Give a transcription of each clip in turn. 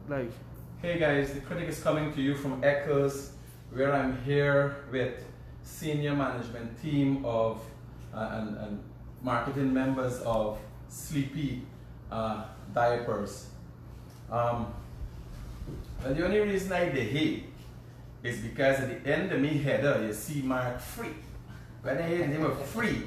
Live. Hey guys, the critic is coming to you from Echoes, where I'm here with senior management team of and marketing members of Sleepy Diapers. Well, the only reason I did here is because at the end of me header you see mark free. When I hear the name of free,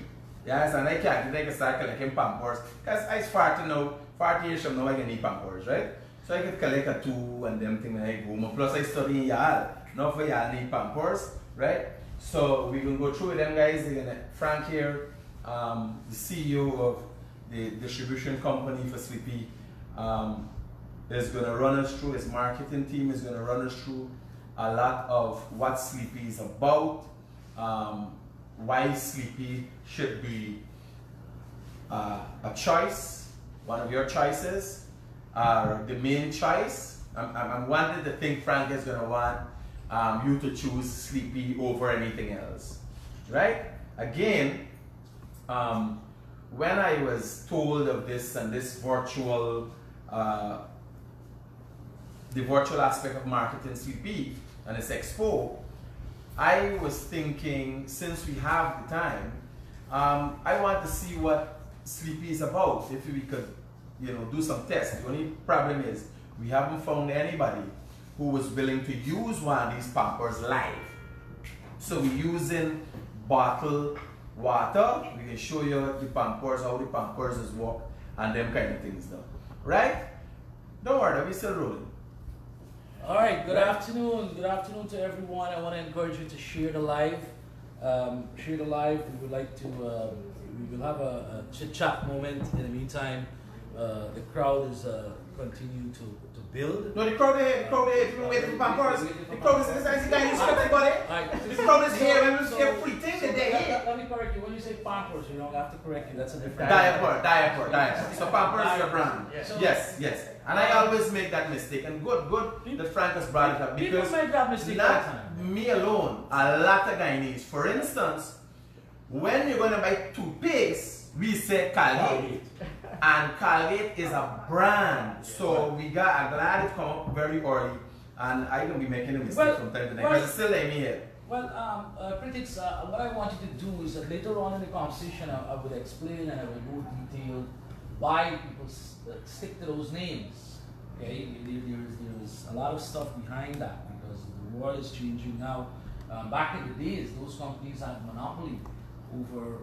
yes, and I can't take a start collecting Pampers because it's far to know, 40 years from now I can need Pampers, right? So I could collect a 2 and them thing I go. Plus I study in Yale. Not for Yale need Pampers, right? So we can go through with them guys. They're gonna Frank here, the CEO of the distribution company for Sleepy, is gonna run us through. His marketing team is gonna run us through a lot of what Sleepy is about, why Sleepy should be a choice, one of your choices. The main choice. I'm wanting to think Frank is going to want you to choose Sleepy over anything else, right? Again, when I was told of this and this virtual, the virtual aspect of marketing Sleepy and this EXPO, I was thinking, since we have the time, I want to see what Sleepy is about. If we could, do some tests. The only problem is we haven't found anybody who was willing to use one of these Pampers live. So we're using bottled water. We can show you the Pampers, how the Pampers is work, and them kind of things now. Right? Don't worry, we're still rolling. All right, good afternoon. Good afternoon to everyone. I want to encourage you to share the live. Share the live. We would like to, we will have a chit-chat moment in the meantime. The crowd is continuing to build. No, the crowd is we're waiting for Pampers. The crowd is inside the Guyanese Critic, buddy. The crowd is here and we'll get free things today. Let me correct you. When you say Pampers, you don't have to correct you. That's a different Diaper. So Pampers is your brand. Yeah. Yes. And I always make that mistake. And good that Frank has brought it up. Because people make that mistake all the time. Me alone, a lot of Guyanese. For instance, when you're going to buy toothpaste, we say Colgate. And Colgate is a brand, so I'm glad it come up very early, and I don't be making a mistake from time to time, because it's still let me here. Well, critics, what I want you to do is that later on in the conversation, I would explain and I will go detailed why people stick to those names. Okay, there's a lot of stuff behind that because the world is changing now. Back in the days, those companies had monopoly over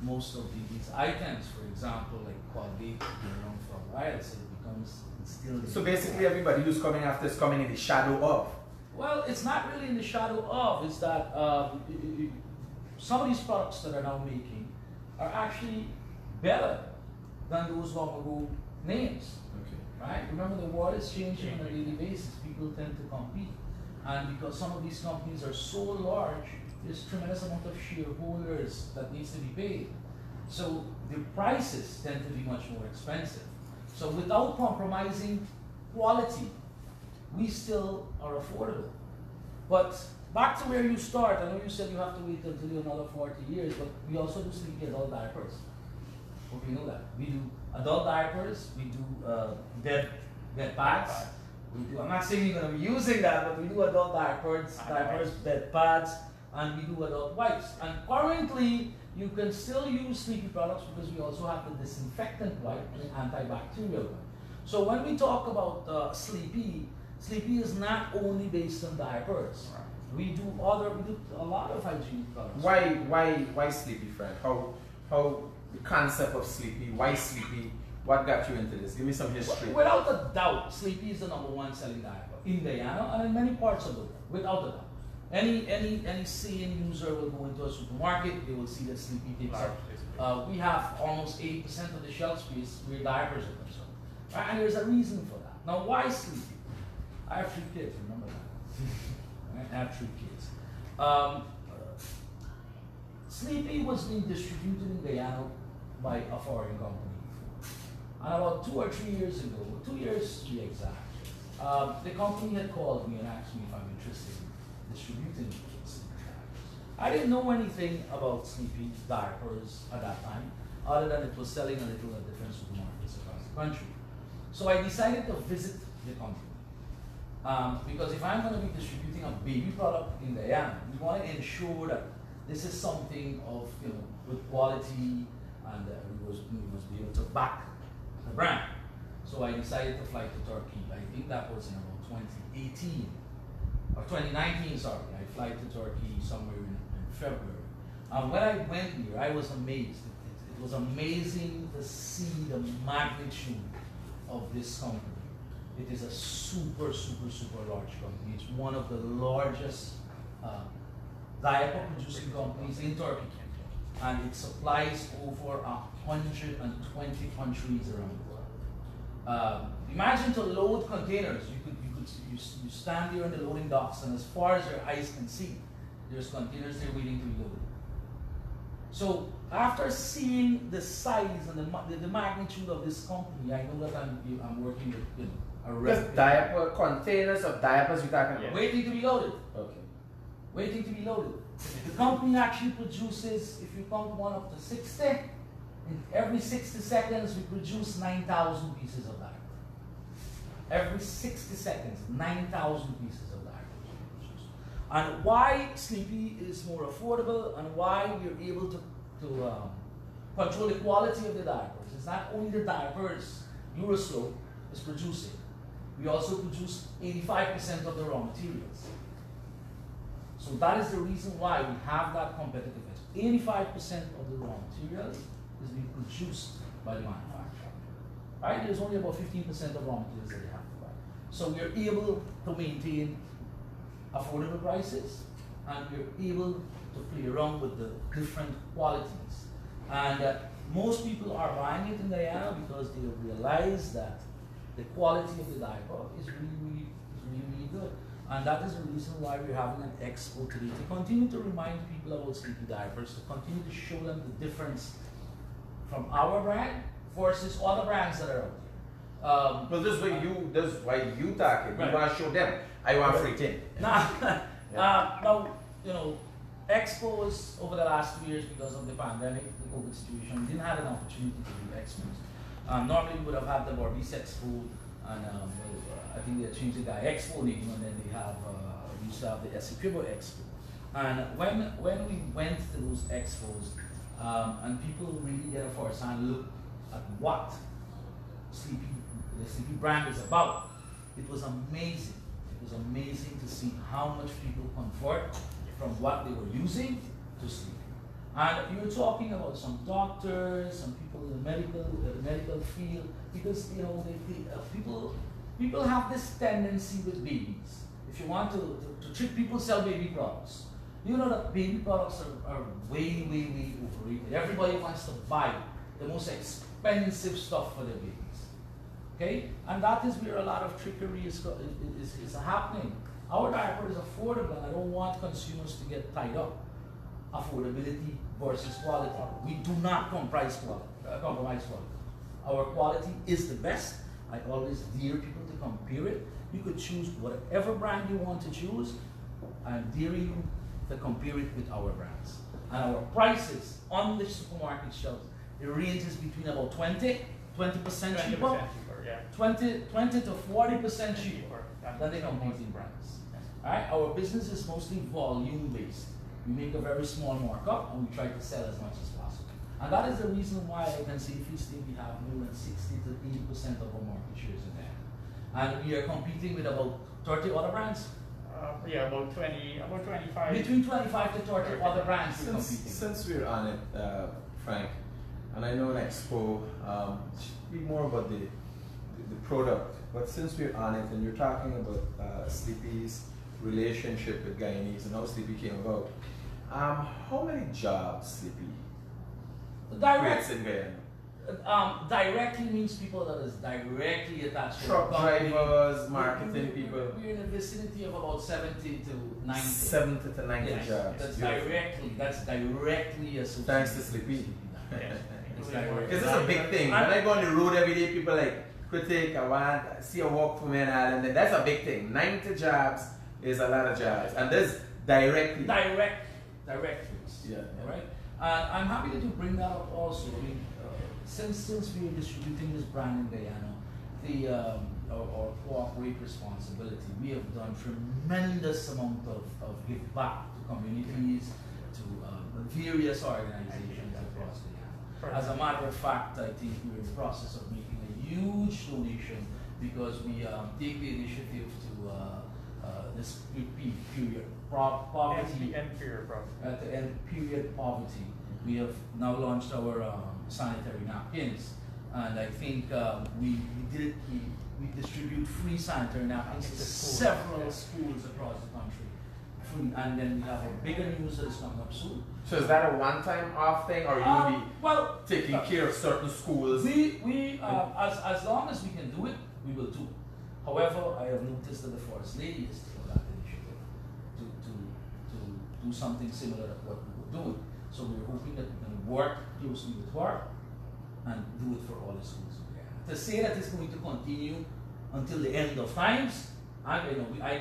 most of these items. For example, like Colgate, been around for a while, so it becomes instilled. So basically, everybody who's coming after is coming in the shadow of. Well, it's not really in the shadow of. It's that some of these products that are now making are actually better than those long ago names. Okay. Right? Remember, the world is changing on a daily basis. People tend to compete, and because some of these companies are so large, there's tremendous amount of shareholders that needs to be paid. So the prices tend to be much more expensive. So without compromising quality, we still are affordable. But back to where you start, I know you said you have to wait until you're another 40 years, but we also do Sleepy adult diapers. Hope you know that. We do adult diapers, we do bed pads. We do, I'm not saying you're going to be using that, but we do adult diapers, bed pads, and we do adult wipes. And currently, you can still use Sleepy products because we also have the disinfectant wipe and antibacterial wipe. So when we talk about Sleepy is not only based on diapers. We do a lot of hygiene products. Why Sleepy, Frank? How the concept of Sleepy? Why Sleepy? What got you into this? Give me some history. Without a doubt, Sleepy is the #1 selling diaper in Guyana and in many parts of the world. Without a doubt. Any sane user will go into a supermarket, they will see that Sleepy takes up. We have almost 80% of the shelf space where diapers are concerned. Right? And there's a reason for that. Now, why Sleepy? I have 3 kids, remember that. Right? I have 3 kids. Sleepy was being distributed in Guyana by a foreign company. And about 2 or 3 years ago, 2 years to be exact, the company had called me and asked me if I'm interested in distributing Sleepy diapers. I didn't know anything about Sleepy diapers at that time, other than it was selling a little at different supermarkets across the country. So I decided to visit the company. Because if I'm going to be distributing a baby product in Guyana, we want to ensure that this is something of good quality, and we must be able to back the brand. So I decided to fly to Turkey. I think that was in about 2018 or 2019. Sorry, I fly to Turkey somewhere in February. When I went here, I was amazed. It was amazing to see the magnitude of this company. It is a super, super, super large company. It's one of the largest diaper producing companies in Turkey, and it supplies over 120 countries around the world. Imagine to load containers. You stand there in the loading docks, and as far as your eyes can see, there's containers there waiting to be loaded. So after seeing the size and the magnitude of this company, I know that I'm working with Just diaper containers of diapers you're talking about. waiting to be loaded. Okay. Waiting to be loaded. The company actually produces, if you count 1 up to 60, in every 60 seconds we produce 9,000 pieces of diaper. Every 60 seconds, 9,000 pieces of diaper we produce. And why Sleepy is more affordable and why we're able to control the quality of the diapers is not only the diapers Euroslope is producing, we also produce 85% of the raw materials. So that is the reason why we have that competitiveness. 85% of the raw materials is being produced by the manufacturer. Right? There's only about 15% of raw materials that they have to buy. So we're able to maintain affordable prices, and we're able to play around with the different qualities. And most people are buying it in Guyana because they realize that the quality of the diaper is really, really good. And that is the reason why we're having an expo today, to continue to remind people about Sleepy diapers, to continue to show them the difference from our brand versus other brands that are out there. But this is why you talking. Right. You want to show them. I want free tin. Now, expos over the last 2 years, because of the pandemic, the COVID situation, we didn't have an opportunity to do expos. Normally we would have had the Barbies Expo, and I think they changed the Expo name, and then they have, we used to have the EXPO Expo. And when we went to those expos, and people really get a first-hand look at what the Sleepy brand is about, it was amazing. It was amazing to see how much people convert from what they were using to Sleepy. And you were talking about some doctors, some people in the medical field, because people have this tendency with babies. If you want to trick people, sell baby products. You know that baby products are way, way, way overrated. Everybody wants to buy the most expensive stuff for their babies. Okay? And that is where a lot of trickery is happening. Our diaper is affordable, and I don't want consumers to get tied up. Affordability versus quality. We do not compromise quality. Our quality is the best. I always dare people to compare it. You could choose whatever brand you want to choose. I'm daring you to compare it with our brands. And our prices on the supermarket shelves, it ranges between about 20% cheaper, yeah. 20 to 40% cheaper than the competing brands. Alright, our business is mostly volume based. We make a very small markup and we try to sell as much as possible. And that is the reason why I can safely say we have more than 60 to 80% of our market shares in there. And we are competing with about 30 other brands. Yeah, about 25. Between 25 to 30 other brands we're competing. Since we're on it, Frank, and I know an expo should be more about the product, but since we're on it and you're talking about Sleepy's relationship with Guyanese and how Sleepy came about, how many jobs Sleepy creates in Guyana? Directly means people that is directly attached to Truck the company. drivers, marketing people. We're in the vicinity of about 70 to 90. 70 to 90 Yes, jobs. that's Beautiful. directly associated. Thanks to Sleepy. It's direct. Because it's a big thing. When I go on the road every day, people like critic, I want see a walk for me and all, and then that's a big thing. 90 jobs is a lot of jobs, and this directly. Direct. Yeah. Right. I'm happy that you bring that up also. I mean, since we're distributing this brand in Guyana, our corporate responsibility, we have done tremendous amount of give back to communities, to various organizations across the area. As a matter of fact, I think we're in the process of making a huge donation because we take the initiative to this period poverty. At the end period poverty, we have now launched our sanitary napkins, and I think we distribute free sanitary napkins to several schools across the country. Free, and then we have a bigger news that is coming up soon. So is that a one-time off thing, or you will be taking care of certain schools? As long as we can do it, we will do it. However, I have noticed that the First Lady is taking that initiative to do something similar to what we were doing. So we're hoping that we can work closely with her and do it for all the schools. To say that it's going to continue until the end of times, I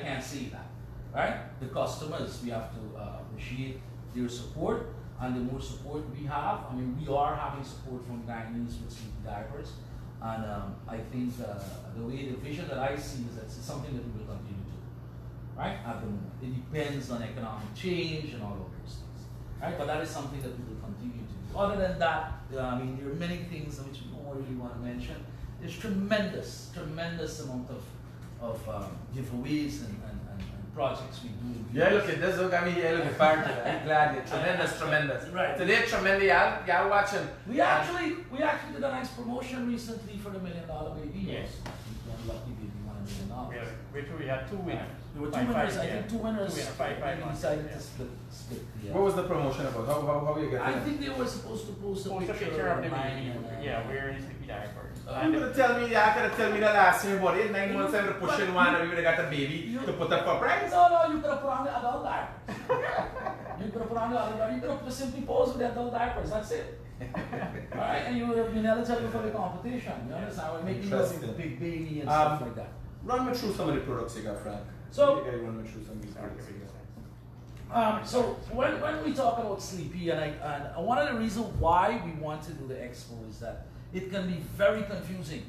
can't say that. Right? The customers, we have to appreciate their support, and the more support we have, I mean, we are having support from Guyanese with Sleepy Diapers, and I think the way, the vision that I see is that it's something that we will continue to do. Right? At the moment. It depends on economic change and all of those things. Right? But that is something that we will continue to do. Other than that, I mean, there are many things which we don't really want to mention. There's tremendous amount of giveaways and projects we do. Yeah, look at this. Look at me here. Look at party. I'm glad. Tremendous. Right. Today, tremendous. Y'all watching. We actually did a nice promotion recently for the $1 Million Baby. Yes. One lucky baby, $1 million. We had two winners. There were two winners. I think two winners. Five, we decided to split. What was the promotion about? How you getting? I think they were supposed to post a picture of the mine. baby. Wearing Sleepy Diapers. You could tell me, the last year about it, 9 months after pushing one, and you would have got a baby to put up for price. No, you could have put on the adult diapers. You could have put on the adult diapers. You could have simply posed with the adult diapers. That's it. Alright, and you would have been eligible for the competition. You understand? We're making you a big baby and stuff like that. Run me through some of the products you got, Frank. So, run me through some of these products you got. so when we talk about Sleepy, and one of the reasons why we want to do the expo is that it can be very confusing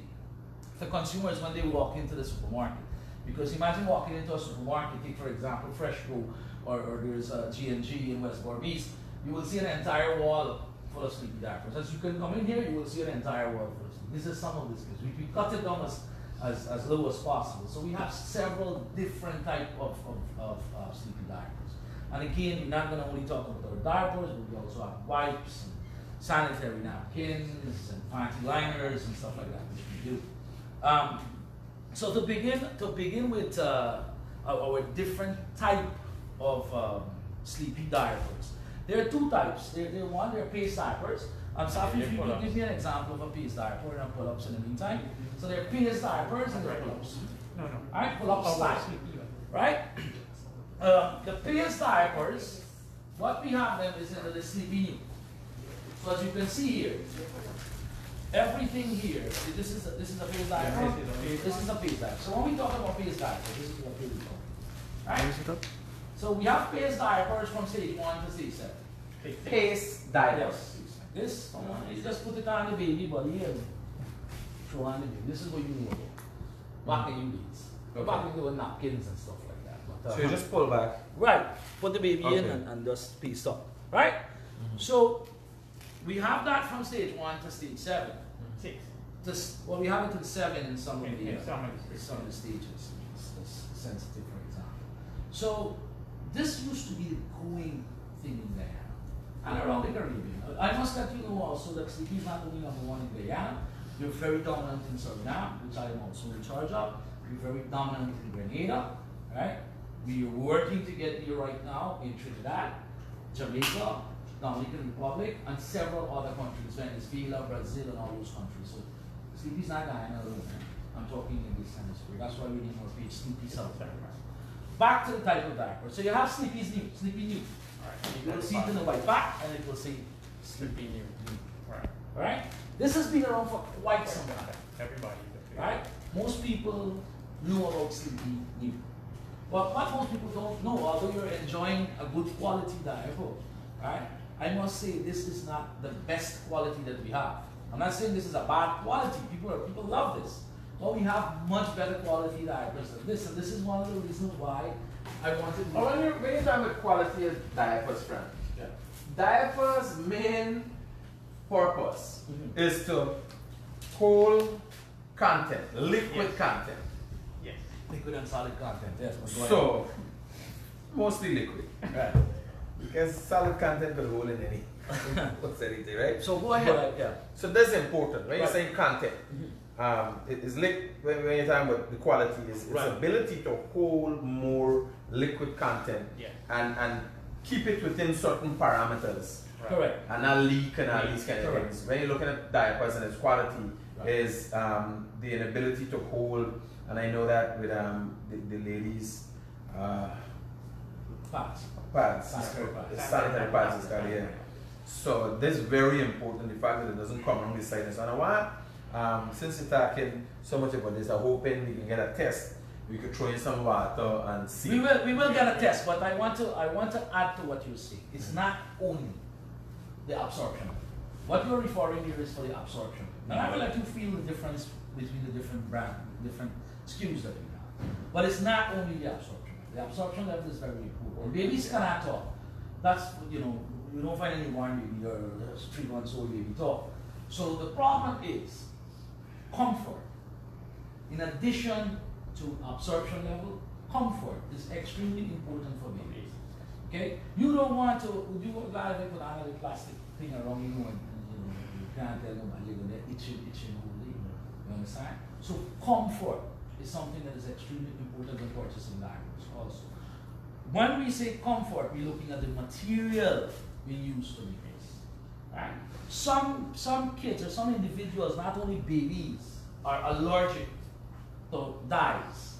for consumers when they walk into the supermarket. Because imagine walking into a supermarket, take for example Freshco, or there's G&G in West Barbees, you will see an entire wall full of Sleepy Diapers. As you can come in here, you will see an entire wall full of Sleepy. This is some of this. We cut it down as low as possible. So we have several different types of Sleepy Diapers. And again, we're not going to only talk about our diapers, but we also have wipes, and sanitary napkins, and panty liners, and stuff like that, which we do. So to begin with our different type of Sleepy diapers. There are two types. They're paste diapers. Safi, if you can give me an example of a paste diaper and pull-ups in the meantime. So they're paste diapers and they're pull-ups. No. Alright, pull-ups style. Right? The paste diapers, what we have them is in the Sleepy New. So as you can see here, everything here, this is a paste diaper. This is a paste diaper. So when we talk about paste diapers, this is what we call. Right? So we have paste diapers from stage 1 to stage 7. Paste diapers. This, you just put it on the baby body and throw on the baby. This is what you know about. Back in your days. Back in the napkins and stuff like that. But, So you just pull back. Right. Put the baby in and just paste up. Right? So we have that from stage 1 to stage 7. 6. Well, we have it to 7 in some of the some of the stages. It's sensitive, for example. So this used to be the going thing in Guyana and around the Caribbean. I must let you know also that Sleepy is not only #1 in Guyana. We're very dominant in Suriname, which I am also in charge of. We're very dominant in Grenada, right? We are working to get here right now in Trinidad, Jamaica, Dominican Republic, and several other countries, Venezuela, Brazil, and all those countries. So Sleepy is not Guyana alone. I'm talking in this hemisphere. That's why we need more page Sleepy South. Back to the type of diaper. So you have Sleepy's New, Sleepy New. You will see it in the white back, and it will say Sleepy New. Right? This has been around for quite some time. Everybody. Right? Most people know about Sleepy New. But what most people don't know, although you're enjoying a good quality diaper, right? I must say this is not the best quality that we have. I'm not saying this is a bad quality. People love this. Or we have much better quality diapers than this. And this is one of the reasons why I wanted to. When you're talking about quality of diapers, friend, Yeah. diapers' main purpose Mhm. is to hold content, liquid Yes. content. Yes. Liquid and solid content, yes. but go ahead. So, mostly liquid. Right. Because solid content will hold in any. What's anything, right? So go ahead, But- yeah. So that's important. When you're Right. saying content, it is when you're talking about the quality, is its Right. ability to hold more liquid content Yeah. and keep it within certain parameters Right. Correct. and not leak and all these kind of Correct. things. When you're looking at diapers and its quality, Right. is the inability to hold, and I know that with the ladies. Pads. Pads, Sanitary pads. sanitary pads is called, yeah. So this is very important, the fact that it doesn't come on the side. And so I want, since you're talking so much about this, I'm hoping we can get a test. We could throw in some water and see. We will get a test, but I want to add to what you say. It's not only the absorption. What you're referring here is for the absorption. And I will let you feel the difference between the different SKUs that we have. But it's not only the absorption. The absorption level is very important. Babies cannot talk. That's, you don't find any one baby or 3 months old baby talk. So the problem is comfort. In addition to absorption level, comfort is extremely important for babies. Okay? You don't want to, you would rather put another plastic thing around you and you can't tell nobody you're going to itching all day. You understand? So comfort is something that is extremely important in purchasing diapers also. When we say comfort, we're looking at the material we use to make this. Right? Some kids or some individuals, not only babies, are allergic to dyes.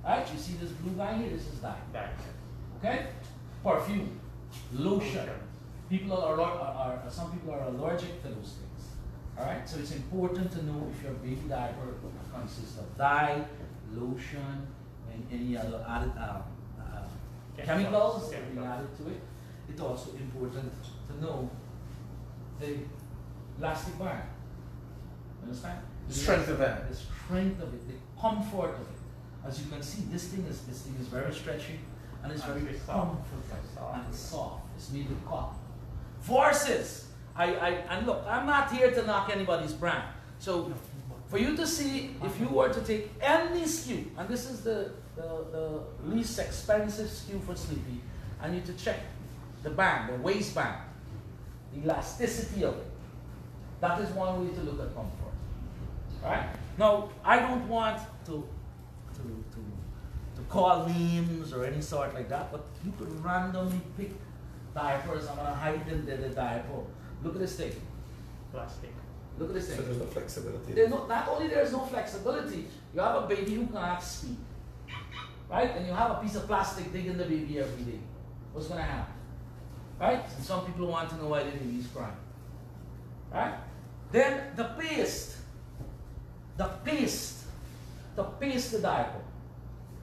Right? You see this blue guy here, this is dye. That. Okay? Perfume, lotion. Some people are allergic to those things. Alright? So it's important to know if your baby diaper consists of dye, lotion, and any other added chemicals that we added to it. It's also important to know the elastic band. Understand? The strength of it. The strength of it, the comfort of it. As you can see, this thing is very stretchy and it's very comfortable and it's soft. It's made with cotton. Versus, and look, I'm not here to knock anybody's brand. So for you to see, if you were to take any SKU, and this is the least expensive SKU for Sleepy, I need to check the band, the waistband, the elasticity of it. That is one way to look at comfort. Right? Now, I don't want to call names or any sort like that, but you could randomly pick diapers. I'm going to hide the diaper. Look at this thing. Plastic. Look at this So thing. there's no flexibility. Not only there's no flexibility, you have a baby who cannot speak. Right? And you have a piece of plastic digging the baby every day. What's going to happen? Right? And some people want to know why the baby is crying. Right? Then the paste the diaper.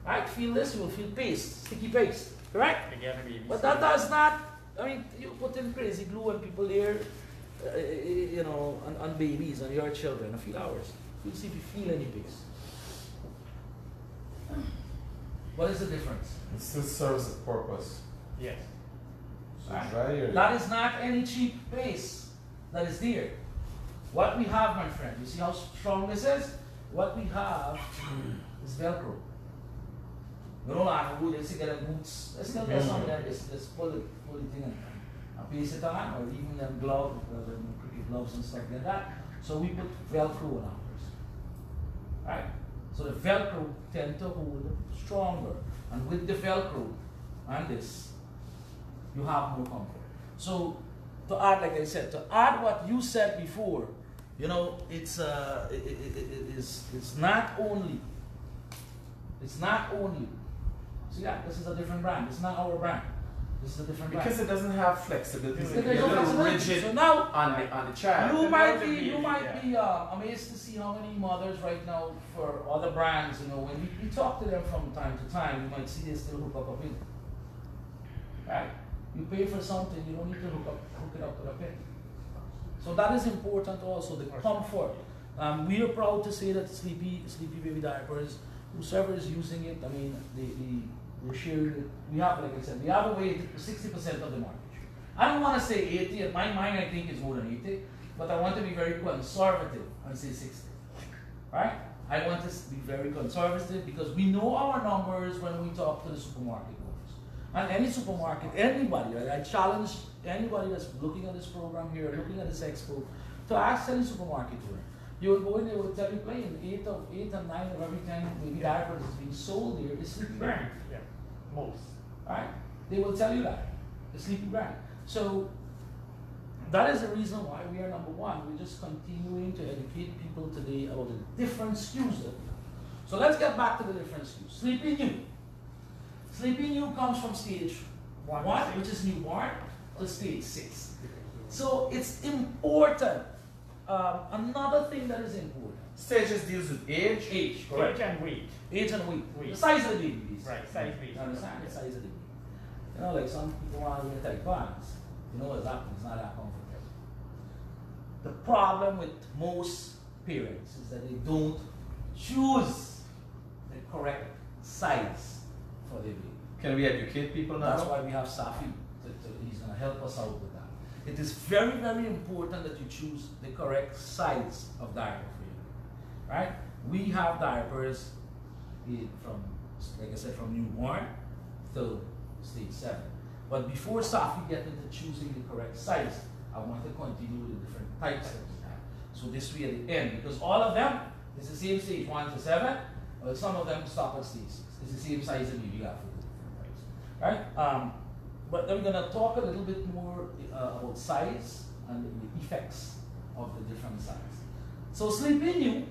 Right? Feel this, you will feel paste, sticky paste. Correct? Again, baby. But that does not, you put in crazy glue on people there, on babies, on your children, a few hours. You'll see if you feel any paste. What is the difference? It still serves a purpose. Yes. So dry or That is not any cheap paste that is there. What we have, my friend, you see how strong this is? What we have is Velcro. You know, they still get them boots. They still get some of them, just pull the thing and paste it on, or even them gloves, cricket gloves and stuff like that. So we put Velcro on ours. Right? So the Velcro tend to hold stronger. And with the Velcro and this, you have more comfort. So to add, like I said, to add what you said before, it's not only. See that? This is a different brand. It's not our brand. This is a different brand. Because it doesn't have flexibility. It's There's a no little flexibility. rigid So now, on the child. you might Yeah. be amazed to see how many mothers right now for other brands, when we talk to them from time to time, you might see they still hook up a pin. Right? You pay for something, you don't need to hook it up to the pin. So that is important also, the comfort. We are proud to say that Sleepy Baby Diapers, whoever is using it, I mean, they share it. We have, like I said, we have away 60% of the market. I don't want to say 80. In my mind, I think it's more than 80, but I want to be very conservative and say 60. Right? I want to be very conservative because we know our numbers when we talk to the supermarket owners. And any supermarket, anybody, right? I challenge anybody that's looking at this program here, looking at this expo, to ask any supermarket owner. You will go in, they will tell you plain, 8 and 9 of every 10 baby diapers is being sold here is Sleepy brand. Yeah, most. Right? They will tell you that. The Sleepy brand. So that is the reason why we are number one. We're just continuing to educate people today about the different SKUs that we have. So let's get back to the different SKUs. Sleepy New. Sleepy New comes from stage 1, which is newborn, to stage 6. So it's important. Another thing that is important. Stages deals with age. Age, correct. Age and weight. Age and weight. Weight. The size of the baby. Right, size weight. You understand? The size of the baby. You know, like some people want to wear tight pants. You know what's happening? It's not that comfortable. The problem with most parents is that they don't choose the correct size for their baby. Can we educate people now? That's why we have Safi. He's going to help us out with that. It is very, very important that you choose the correct size of diaper for you. Right? We have diapers from, like I said, from newborn till stage 7. But before Safi gets into choosing the correct size, I want to continue with the different types that we have. So this way at the end, because all of them is the same stage 1 to 7, but some of them stop at stage 6. It's the same size that you got for the different types. Right? But then we're going to talk a little bit more about size and the effects of the different sizes. So Sleepy New,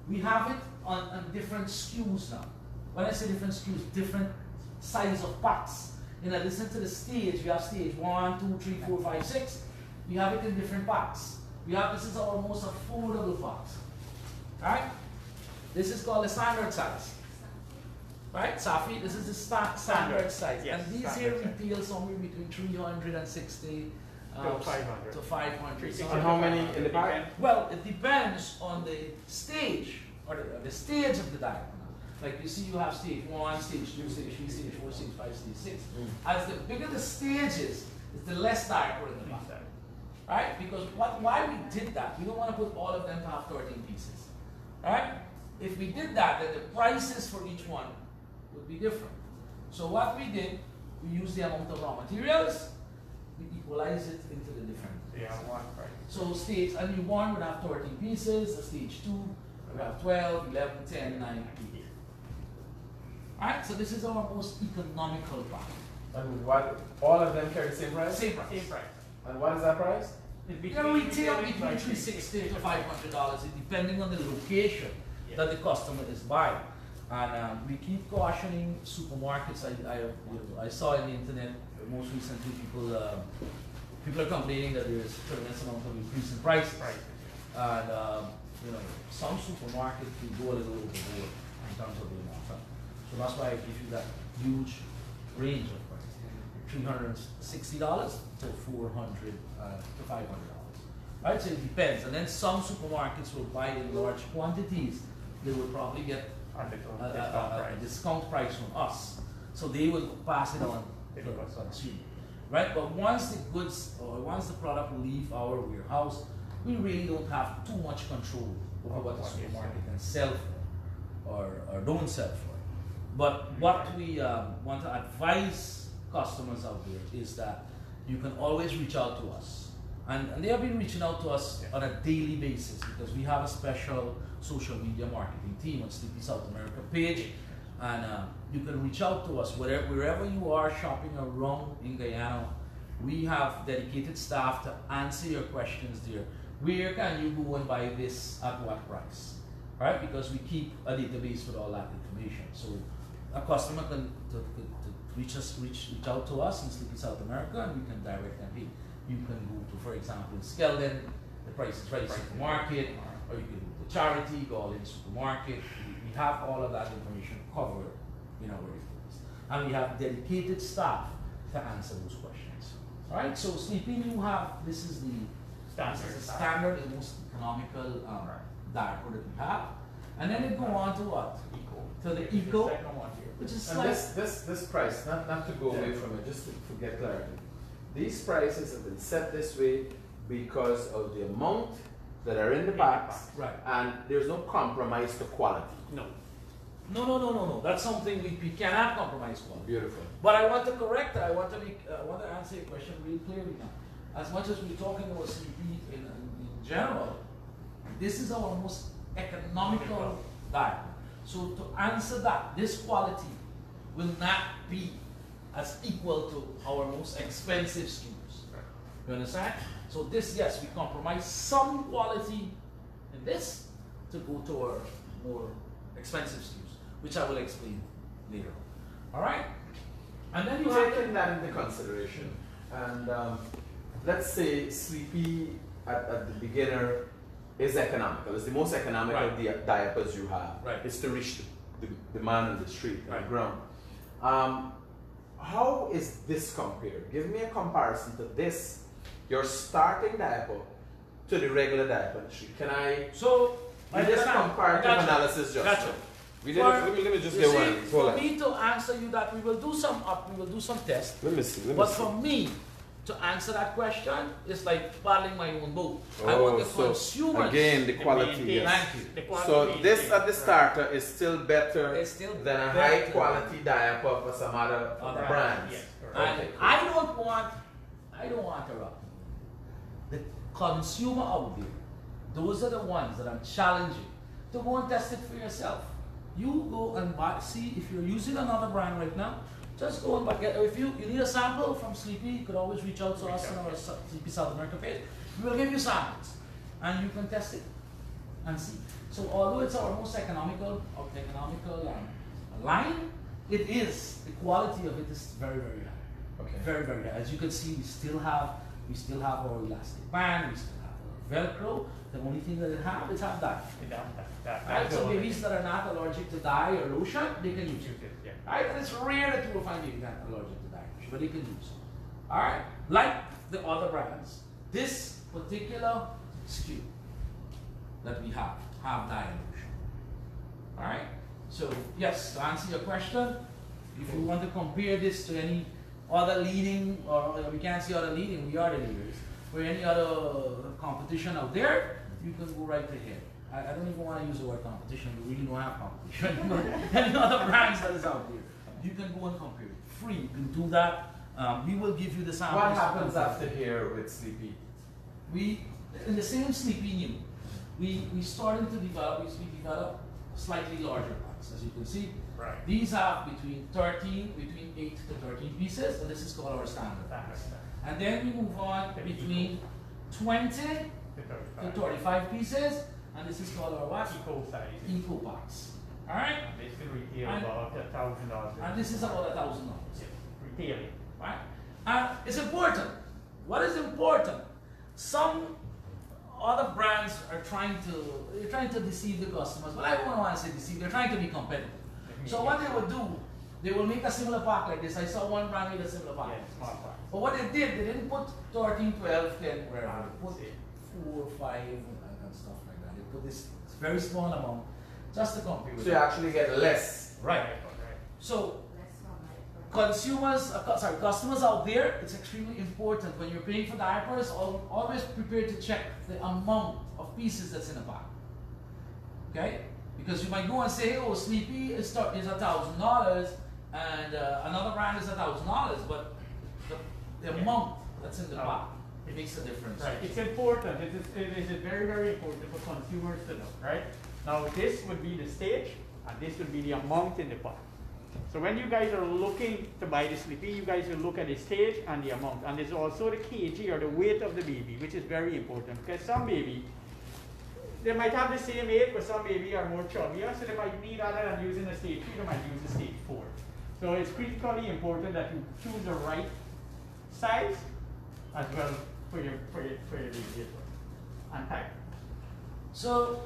we have it on different SKUs now. When I say different SKUs, different size of packs. In addition to the stage, we have stage 1, 2, 3, 4, 5, 6. We have it in different packs. This is our most affordable packs. Right? This is called the standard size. Right, Safi? This is the standard size. Yes, and these here retail somewhere between 360 to 500. And how many in the pack? Well, it depends on the stage, or the stage of the diaper. Like you see, you have stage 1, stage 2, stage 3, stage 4, stage 5, stage 6. As the bigger the stages, the less diaper in the pack. Right? Because why we did that, we don't want to put all of them to have 13 pieces. Right? If we did that, then the prices for each one would be different. So what we did, we used the amount of raw materials, we equalize it into the different. Yeah, one price. So a newborn would have 13 pieces, a stage 2 would have 12, 11, 10, 9, 8. Alright, so this is our most economical pack. And what? All of them carry the same price? Same price. Same price. And what is that price? They retail between $360 to $500, depending on the location that the customer is buying. And we keep cautioning supermarkets. I saw in the internet most recently people are complaining that there is a tremendous amount of increase in price. And some supermarkets will go a little overboard in terms of their offer. So that's why I give you that huge range of price, $360 to $400 to $500. Right, so it depends. And then some supermarkets will buy in large quantities. They will probably get a discount price from us. So they will pass it on to the consumer. Right? But once the goods or once the product will leave our warehouse, we really don't have too much control over what the supermarket can sell for or don't sell for. But what we want to advise customers out there is that you can always reach out to us. And they have been reaching out to us on a daily basis because we have a special social media marketing team on Sleepy South America page. And you can reach out to us wherever you are shopping around in Guyana. We have dedicated staff to answer your questions there. Where can you go and buy this at what price? Right? Because we keep a database with all that information. So a customer can reach out to us in Sleepy South America and we can direct them. Hey, you can go to, for example, Skeldon, the Price is Right supermarket, or you can go to Charity, go all in supermarket. We have all of that information covered in our reports. And we have dedicated staff to answer those questions. Alright, so Sleepy, this is Standard. This is a standard and most economical diaper that we have. And then it go on to what? Eco. To the Which is eco, second one here. which is And like this price, not to go away from it, just to get clarity. These prices have been set this way because of the amount that are in the box, right. and there's no compromise to quality. No. No. That's something we cannot compromise on. Beautiful. But I want to correct that. I want to answer your question really clearly now. As much as we're talking about CP in general, this is our most economical diaper. So to answer that, this quality will not be as equal to our most expensive SKUs. You understand? So this, yes, we compromise some quality in this to go to our more expensive SKUs, which I will explain later. All right? And then you have Taking that into consideration, and let's say Sleepy at the beginner is economical. It's the most economical Right. diapers you have. Right. It's to reach the man in the street, on Right. the ground. How is this compared? Give me a comparison to this, your starting diaper, to the regular diaper in the street. Can I? So, We did a comparative analysis just Gotcha. now. We did. For- Let me just you get see, one. Hold for on. me to answer you that, we will do some tests. Let me see. But for me to answer that question, it's like paddling my own boat. I want the consumers. again, the quality. maintain- Yes. Thank you. The quality So is this there. at the starter is still better It's still than a better. high quality diaper for some other Other brands. Yes, correct. And Okay, cool. I don't want to rock. The consumer out there, those are the ones that I'm challenging to go and test it for yourself. You go and buy, see if you're using another brand right now, just go and buy, if you need a sample from Sleepy, you could always reach out to us on our Sleepy South America page. We will give you samples and you can test it and see. So although it's our most economical line, it is, the quality of it is very, very high. Okay. Very, very high. As you can see, we still have our elastic band, we still have our Velcro. The only thing that it has dye. That- Right? that's So the babies that are not allergic to dye or lotion, they can use it. Yeah. Right? And it's rare that you will find babies not allergic to dye, but they can use it. Alright? Like the other brands, this particular SKU that we have dye and lotion. Alright? So yes, to answer your question, if you want to compare this to any other leading, or we can't say other leading, we are the leaders, or any other competition out there, you can go right ahead. I don't even want to use the word competition, we really don't have competition, but any other brands that is out there, you can go and compare it. Free, you can do that. We will give you the samples. What happens after here with Sleepy? We, in the same Sleepy New, we started to develop, we develop slightly larger packs, as you can see. Right. These have between 8 to 13 pieces, and this is called our standard packs. And then we move on between 20 to 35 pieces, and this is called our what? Eco size. Eco packs. Alright? This can retail And- about $1,000. And this is about $1,000. Retailing. Right? And it's important. What is important? Some other brands are trying to deceive the customers, but I don't want to say deceive, they're trying to be competitive. So what they would do, they will make a similar pack like this. I saw one brand made a similar pack. Yeah, small pack. But what they did, they didn't put 13, 12, 10, wherever. They put 4, 5, and stuff like that. They put this very small amount just to compete with So you it. actually get less. Right. So customers out there, it's extremely important when you're paying for diapers, always prepare to check the amount of pieces that's in a pack. Okay? Because you might go and say, oh, Sleepy is $1,000 and another brand is $1,000, but the amount that's in the pack, it makes a difference. Right, it's important. It is very, very important for consumers to know, right? Now, this would be the stage, and this would be the amount in the pot. So when you guys are looking to buy the Sleepy, you guys will look at the stage and the amount. And there's also the kg, or the weight of the baby, which is very important. Because some baby, they might have the same weight, but some baby are more chubbier, so they might need, other than using a stage 3, they might use a stage 4. So it's critically important that you choose the right size as well for your baby as well, and type. So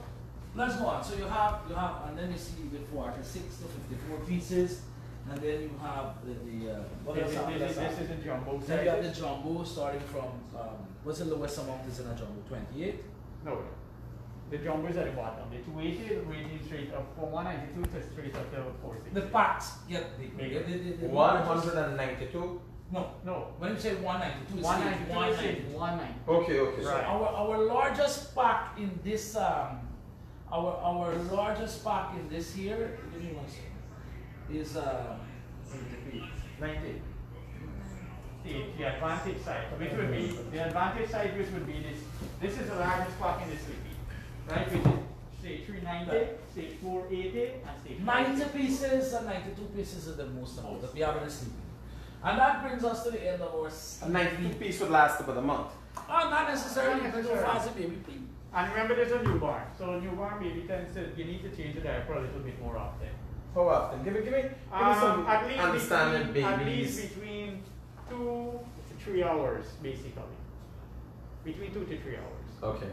let's go on. So you have, and then you see before 6 to 54 pieces. And then you have what This else? is a jumbo Then you have size. the jumbo starting from, what's the lowest amount is in a jumbo? 28? No, the jumbo is at the bottom. The 280 ranging straight up from 192 to straight up to 460. The packs get bigger. Bigger. 192? No. When you say 192, it's 192 192. is 190. Okay, okay. So Right. our largest pack in this our largest pack in this here, give me 1 second, is 90. The advantage side, which would be the advantage side, which would be this. This is the largest pack in the sleepy, right? Which is stage 390, stage 480, and stage 90 pieces and 92 pieces is the most amount that we have in the sleeping. And that brings us to the end of our A 92 piece would last about a month. not necessarily, Not because you necessarily. fast baby please. And remember, there's a newborn. So a newborn baby tends to, you need to change the diaper a little bit more often. How often? Give me some At least understanding between, at babies. least between 2 to 3 hours, basically. Between 2 to 3 hours. Okay.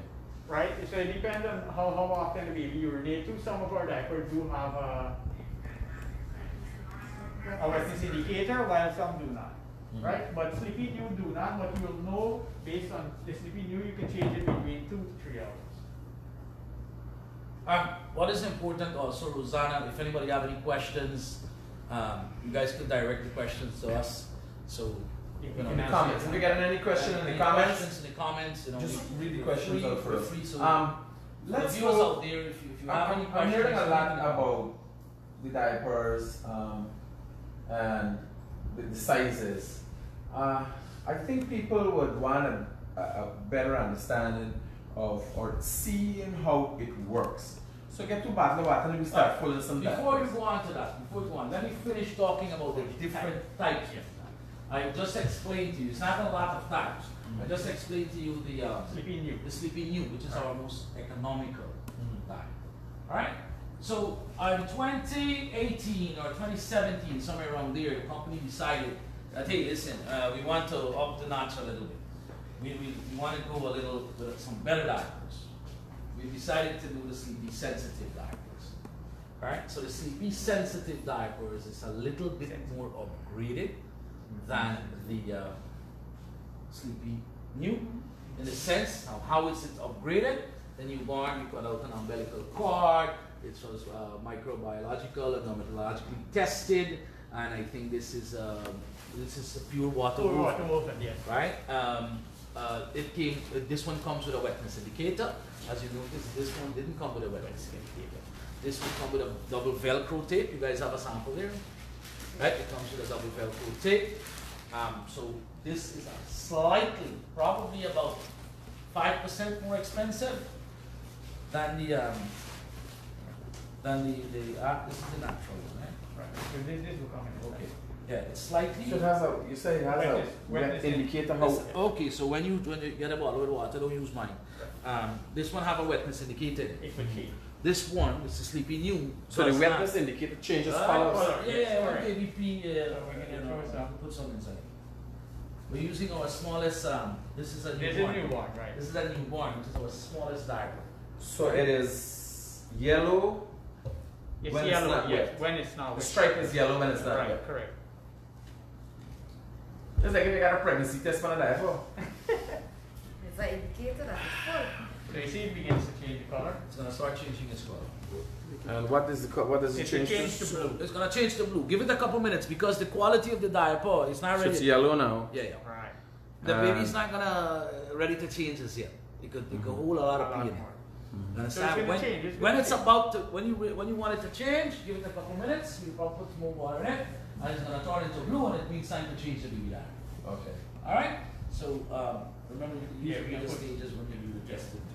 Right? So it depends on how often the baby urinate too. Some of our diapers do have a wetness indicator, while some do not. Right? But Sleepy New do not, but you'll know based on the Sleepy New, you can change it between 2 to 3 hours. What is important also, Rosanna, if anybody have any questions, you guys can direct the questions to us. So, You you know, can answer Comments. it. If you get any question in the any comments, questions in the comments, you know, just read the we're questions free, out for we're us. free, so Let's the viewers go. out there, if you have any I'm questions, hearing a lot let me know. about the diapers and the sizes. I think people would want a better understanding of or seeing how it works. So get to bottle of water and we start pulling some Before you diapers. go on to that, let me finish talking about the different types. I just explained to you, it's not a lot of types. I just explained to you the Sleepy New. Sleepy New, which is our most economical type. Alright? So in 2018 or 2017, somewhere around there, the company decided that, hey, listen, we want to up the notch a little bit. We want to go a little with some better diapers. We decided to do the Sleepy Sensitive diapers. Alright? So the Sleepy Sensitive diapers is a little bit more upgraded than the Sleepy New, in the sense of how is it upgraded. The newborn, we cut out an umbilical cord. It was microbiological and dermatologically tested, and I think this is a pure water. Pure water woven, yes. Right? This one comes with a wetness indicator. As you notice, this one didn't come with a wetness indicator. This one comes with a double Velcro tape. You guys have a sample there? Right? It comes with a double Velcro tape. So this is a slightly, probably about 5% more expensive than the this is the natural one, right? Right. So this will come in. Okay. Yeah, it's slightly. So it has a, you say it has a Wetness indicator This- how. okay, so when you get a bottle of water, don't use mine. This one have a wetness indicator in it. It would change. This one, which is Sleepy New. So the does wetness not. indicator changes Right, colors. color. Yeah, Yes, yeah, correct. ABP, So we're gonna throw some. put some inside. We're using our smallest, this is a This is newborn. newborn, right? This is a newborn, which is our smallest diaper. So it is yellow. It's When it's yellow, not yes, wet. when it's not The wet. stripe is yellow when it's not Right, wet. correct. Just like if you got a pregnancy test on a diaper. It's an indicator that it's full. So you see it begins to change the color. It's gonna start changing its color. And what is what does it It's change changed to? to blue. It's gonna change to blue. Give it a couple minutes because the quality of the diaper is not So it's ready. yellow now. Yeah, yeah. Right. The baby's not gonna ready to change as yet. It could hold a lot of pee in it. You So it's understand? gonna When, change, it's when gonna it's change. about to, when you want it to change, give it a couple minutes. You probably put some more water in it, and it's gonna turn into blue, and it means time to change the baby diaper. Okay. All right. So remember, you can use Yeah, we the can put- stages when you do the testing too.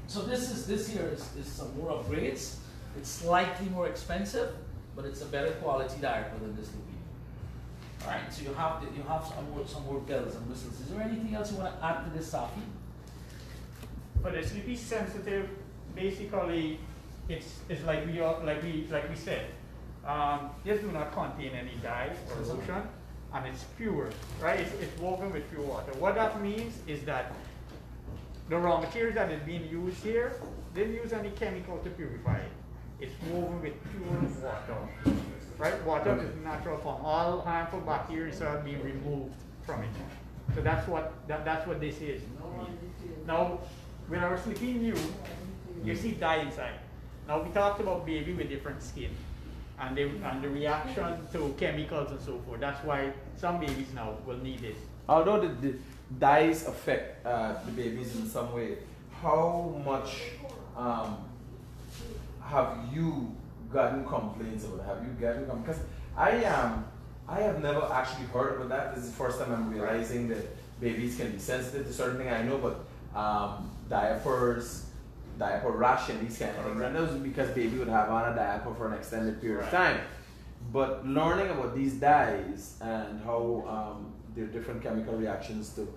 So this here is some more upgrades. It's slightly more expensive, but it's a better quality diaper than this Sleepy. All right. So you have some more bells and whistles. Is there anything else you want to add to this, Safi? For the Sleepy Sensitive, basically, it's like we said. This do not contain any dye or lotion, and it's pure, right? It's woven with pure water. What that means is that the raw materials that is being used here, didn't use any chemical to purify it. It's woven with pure water. right? Water is natural form. All harmful bacteria are being removed from it. So that's what this is. Now, with our Sleepy New, you see dye inside. Now we talked about baby with different skin and the reaction to chemicals and so forth. That's why some babies now will need this. Although the dyes affect the babies in some way, how much have you gotten complaints about it? Have you gotten because I have never actually heard about that. This is the first time I'm realizing that babies can be sensitive to certain things. I know, but diapers, diaper rash and these kind of things. And those are because baby would have on a diaper for an extended period of time. But learning about these dyes and how there are different chemical reactions to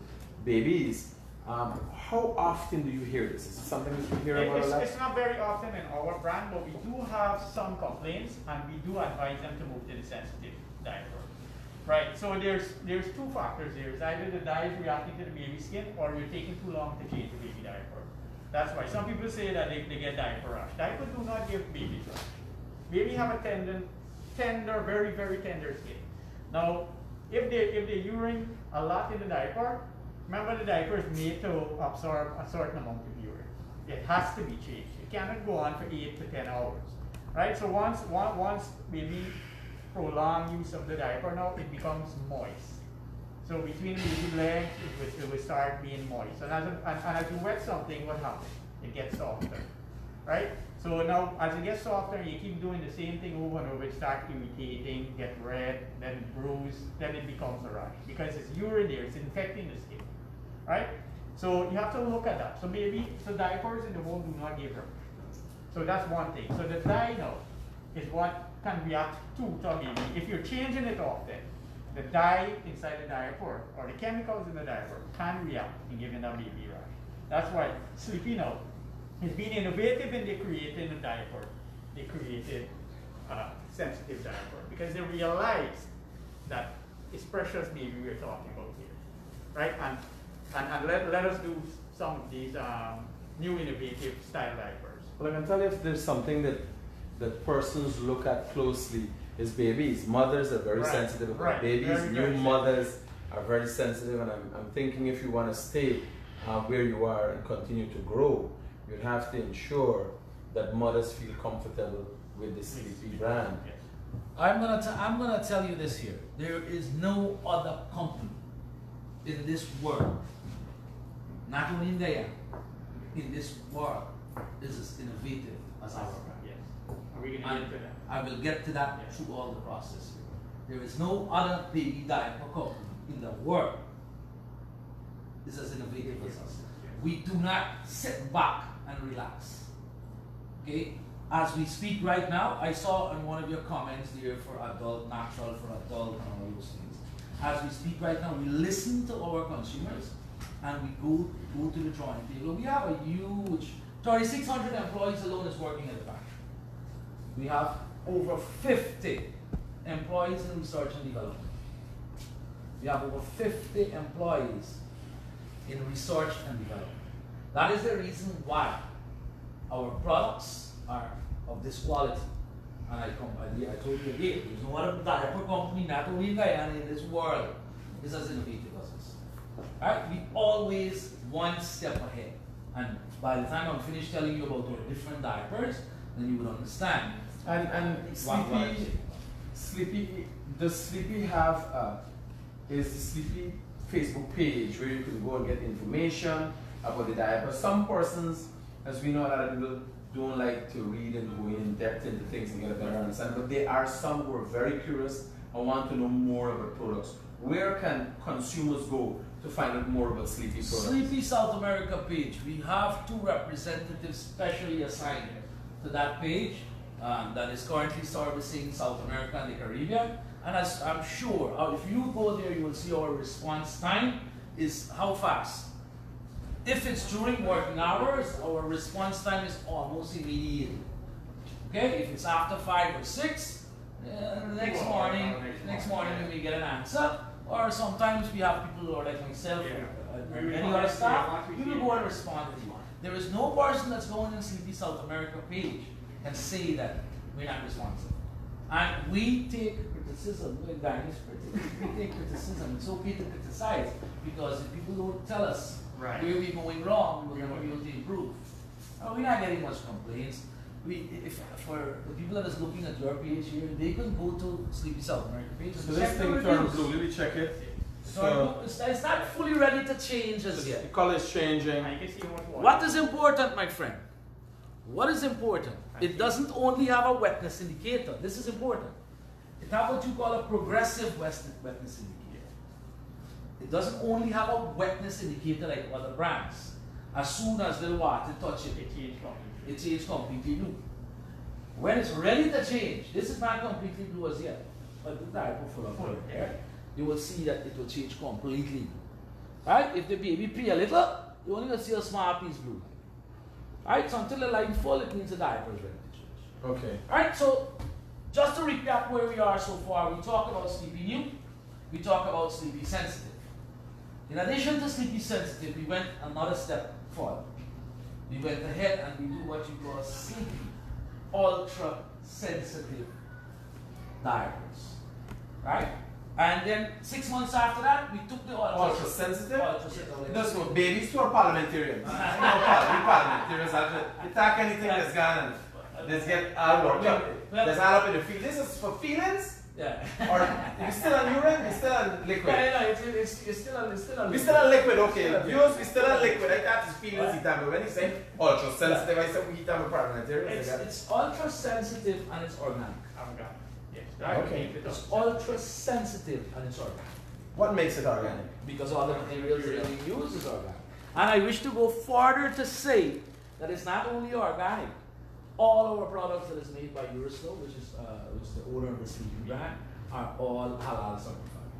babies, how often do you hear this? Is it something that you hear about a lot? It's not very often in our brand, but we do have some complaints and we do advise them to move to the sensitive diaper. Right, so there's two factors here. It's either the dye is reacting to the baby skin or you're taking too long to change the baby diaper. That's why some people say that they get diaper rash. Diapers do not give babies rash. Babies have a tender, very, very tender skin. Now, if they urine a lot in the diaper, remember the diaper is made to absorb a certain amount of urine. It has to be changed. It cannot go on for 8 to 10 hours. Right, so once baby prolonged use of the diaper now, it becomes moist. So between the baby legs, it will start being moist. And as you wet something, what happens? It gets softer, right? So now, as it gets softer, you keep doing the same thing over and over, it starts irritating, get red, then it bruise, then it becomes a rash. Because it's urine there, it's infecting the skin, right? So you have to look at that. So diapers in the home do not give her. So that's one thing. So the dye now is what can react to a baby. If you're changing it often, the dye inside the diaper or the chemicals in the diaper can react in giving a baby rash. That's why Sleepy now is being innovative in creating a diaper. They created a sensitive diaper because they realized that it's precious baby we're talking about here, right? And let us do some of these new innovative style diapers. Well, I can tell you if there's something that persons look at closely is babies. Mothers are very sensitive about babies. Very, New very mothers are very sensitive, and I'm thinking if you want to stay where you are and continue to grow, you have to ensure that mothers feel comfortable with the Sleepy brand. Yes. I'm gonna tell you this here. There is no other company in this world, not only in Guyana, in this world, is as innovative as our brand. Yes. Are we going to get into that? I will get to that through all the process here. There is no other baby diaper company in the world is as innovative as us. We do not sit back and relax. Okay? As we speak right now, I saw in one of your comments there for adult, natural for adult, and all those things. As we speak right now, we listen to our consumers and we go to the drawing table. We have a huge 3,600 employees alone is working at the factory. We have over 50 employees in research and development. We have over 50 employees in research and development. That is the reason why our products are of this quality. And I told you again, there's no other diaper company, not only in Guyana, in this world, is as innovative as us. Right? We always one step ahead. And by the time I'm finished telling you about our different diapers, then you would understand. And Sleepy, does Sleepy have is the Sleepy Facebook page where you can go and get information about the diaper? Some persons, as we know, a lot of people don't like to read and go in depth into things and get a better understanding, but there are some who are very curious and want to know more about products. Where can consumers go to find out more about Sleepy products? Sleepy South America page. We have 2 representatives specially assigned to that page that is currently servicing South America and the Caribbean. And as I'm sure, if you go there, you will see our response time is how fast. If it's during working hours, our response time is almost immediate. Okay, if it's after 5 or 6, next morning we get an answer. Or sometimes we have people who are like myself and any other staff, we will go and respond to you. There is no person that's going in Sleepy South America page and say that we're not responsive. And we take criticism, we're Guyanese Critic. We take criticism. It's okay to criticize because if people don't tell us Right. where we're going wrong, we'll never be able to improve. We're not getting much complaints. If for the people that is looking at your page here, they can go to Sleepy South America page. So this thing turned blue, we check it. So It's not fully ready to change as the yet. color is changing. I can see what What is important, my friend? What is important? It doesn't only have a wetness indicator. This is important. It has what you call a progressive wetness indicator. It doesn't only have a wetness indicator like other brands. As soon as the water touches it, it changes completely blue. When it's ready to change, this is not completely blue as yet, but the diaper full of hair, you will see that it will change completely. Right? If the baby pee a little, you only going to see a small piece blue. Right? So until the line full, it means the diaper is ready to change. Okay. Alright, so just to recap where we are so far, we talked about Sleepy New, we talked about Sleepy Sensitive. In addition to Sleepy Sensitive, we went another step forward. We went ahead and we do what you call Sleepy Ultra Sensitive Diapers. Right? And then 6 months after that, we took the Ultra sensitive? Ultra sensitive. That's what babies to our parliamentarians. We parliamentarians they talk anything that's gone and let's get all worked up. Let's all up in the feet. This is for feelings? Yeah. Or you still on urine? You still on liquid? Yeah, it's still on We still on liquid, okay. Viewers, we still on liquid. I thought it's feelings he time, but when he say ultra sensitive, I said we time with parliamentarians. It's ultra sensitive and it's organic. Yes. Okay. It's ultra sensitive and it's organic. What makes it organic? Because all the materials that we use is organic. And I wish to go further to say that it's not only organic. All our products that is made by Euroslow, which is the owner of the Sleepy brand, are all halal certified.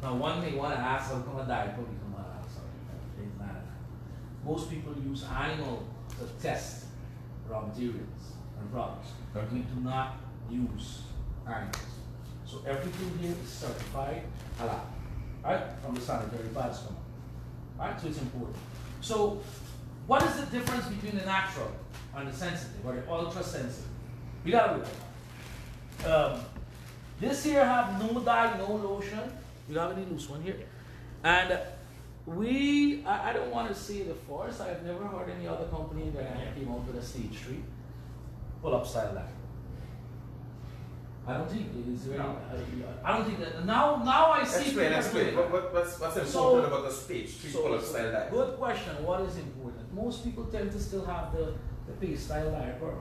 Now, one may want to ask how come a diaper become halal certified? It's not that. Most people use animal to test raw materials and products. We do not use animals. So everything here is certified halal, right? From the sanitary pads come on, right? So it's important. So, what is the difference between the natural and the sensitive, or the ultra sensitive? We gotta look at it. This here have no dye, no lotion. We don't have any loose one here. And I don't want to say the force. I've never heard any other company that came out with a stage 3 pull-up style diaper. I don't think is there any, I don't think that now I see. Explain. What's important about the stage 3 pull-up style diaper? Good question. What is important? Most people tend to still have the paste style diaper,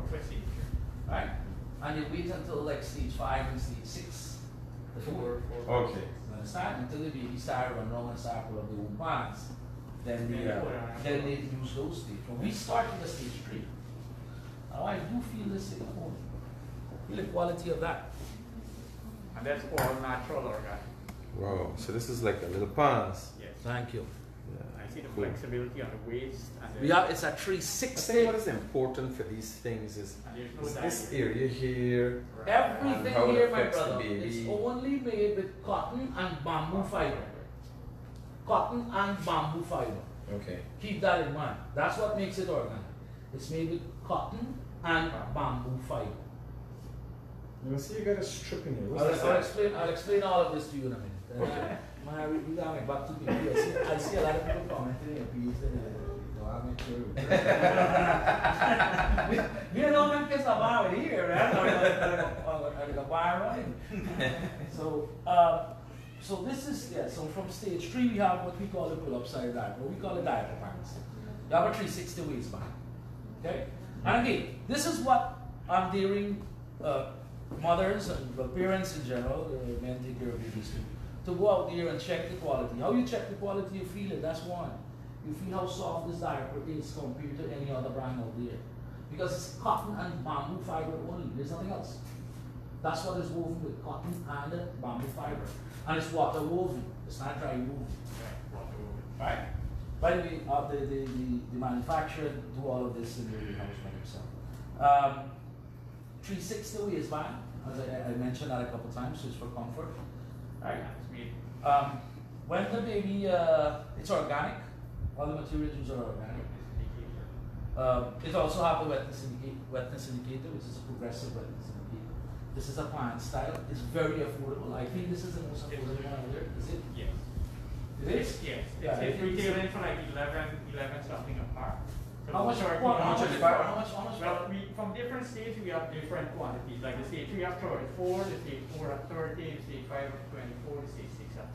right? And they wait until like stage 5 and stage 6. Okay. You understand? Until the baby start run around and start pull up their own pants. Then they use those stages. When we start with the stage 3, now I do feel the same. Feel the quality of that. And that's all natural organic. Wow. So this is like a little pants. Yes. Thank you. I see the flexibility on the waist. And It's a I 360. think what is important for these things is this area here. Everything how it here, my affects the brother, baby. is only made with cotton and bamboo fiber. Cotton and bamboo fiber. Okay. Keep that in mind. That's what makes it organic. It's made with cotton and bamboo fiber. You see, you got a strip in here. I'll explain all of this to you in a minute. We got my back to people. I see a lot of people commenting in your piece. I'll make sure. We don't know them kids are over here, right? Or the bar running. So this is, so from stage 3 we have what we call the pull-up side diaper. We call it diaper pants. You have a 360 waistband. Okay? And again, this is what I'm daring mothers and parents in general, men take care of babies too, to go out there and check the quality. How you check the quality? You feel it. That's one. You feel how soft this diaper is compared to any other brand out there. Because it's cotton and bamboo fiber only. There's nothing else. That's what is woven with cotton and bamboo fiber. And it's water woven. It's not dry woven. Right? By the way, the manufacturer do all of this in the house by themselves. 360 waistband, as I mentioned that a couple times, so it's for comfort. Right? When the baby, it's organic. All the materials used are organic. It also has the wetness indicator, which is a progressive wetness indicator. This is a pant style. It's very affordable. I think this is the most affordable one out there. Is it? Yes. It is? Yes. Yeah, It's it's- retailing for like 11 something a pack. So How much? short- How much? much is it? How much? Well, from different states we have different quantities. Like the stage 3 have 34, the stage 4 have 30, the stage 5 have 24, the stage 6 have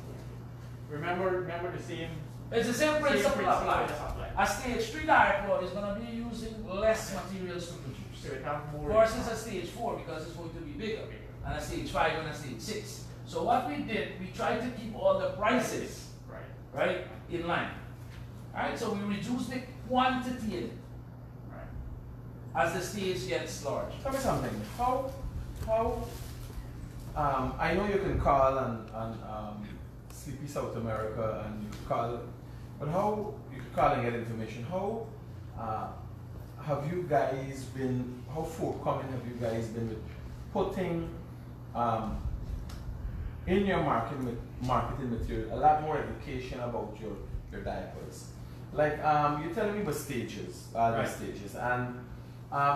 20. Remember the same. It's the same principle applies. applies. A stage 3 diaper is going to be using less materials to produce. So it have more. Versus a stage 4 because it's going to be bigger. And a stage 5 and a stage 6. So what we did, we tried to keep all the prices, right, in line. Alright, so we reduce the quantity in it Right. as the stage gets large. Tell me something. I know you can call on Sleepy South America and you can call, but how you can call and get information? How have you guys been? How forthcoming have you guys been with putting in your marketing material a lot more education about your diapers? Like you're telling me about stages, the Right. stages, and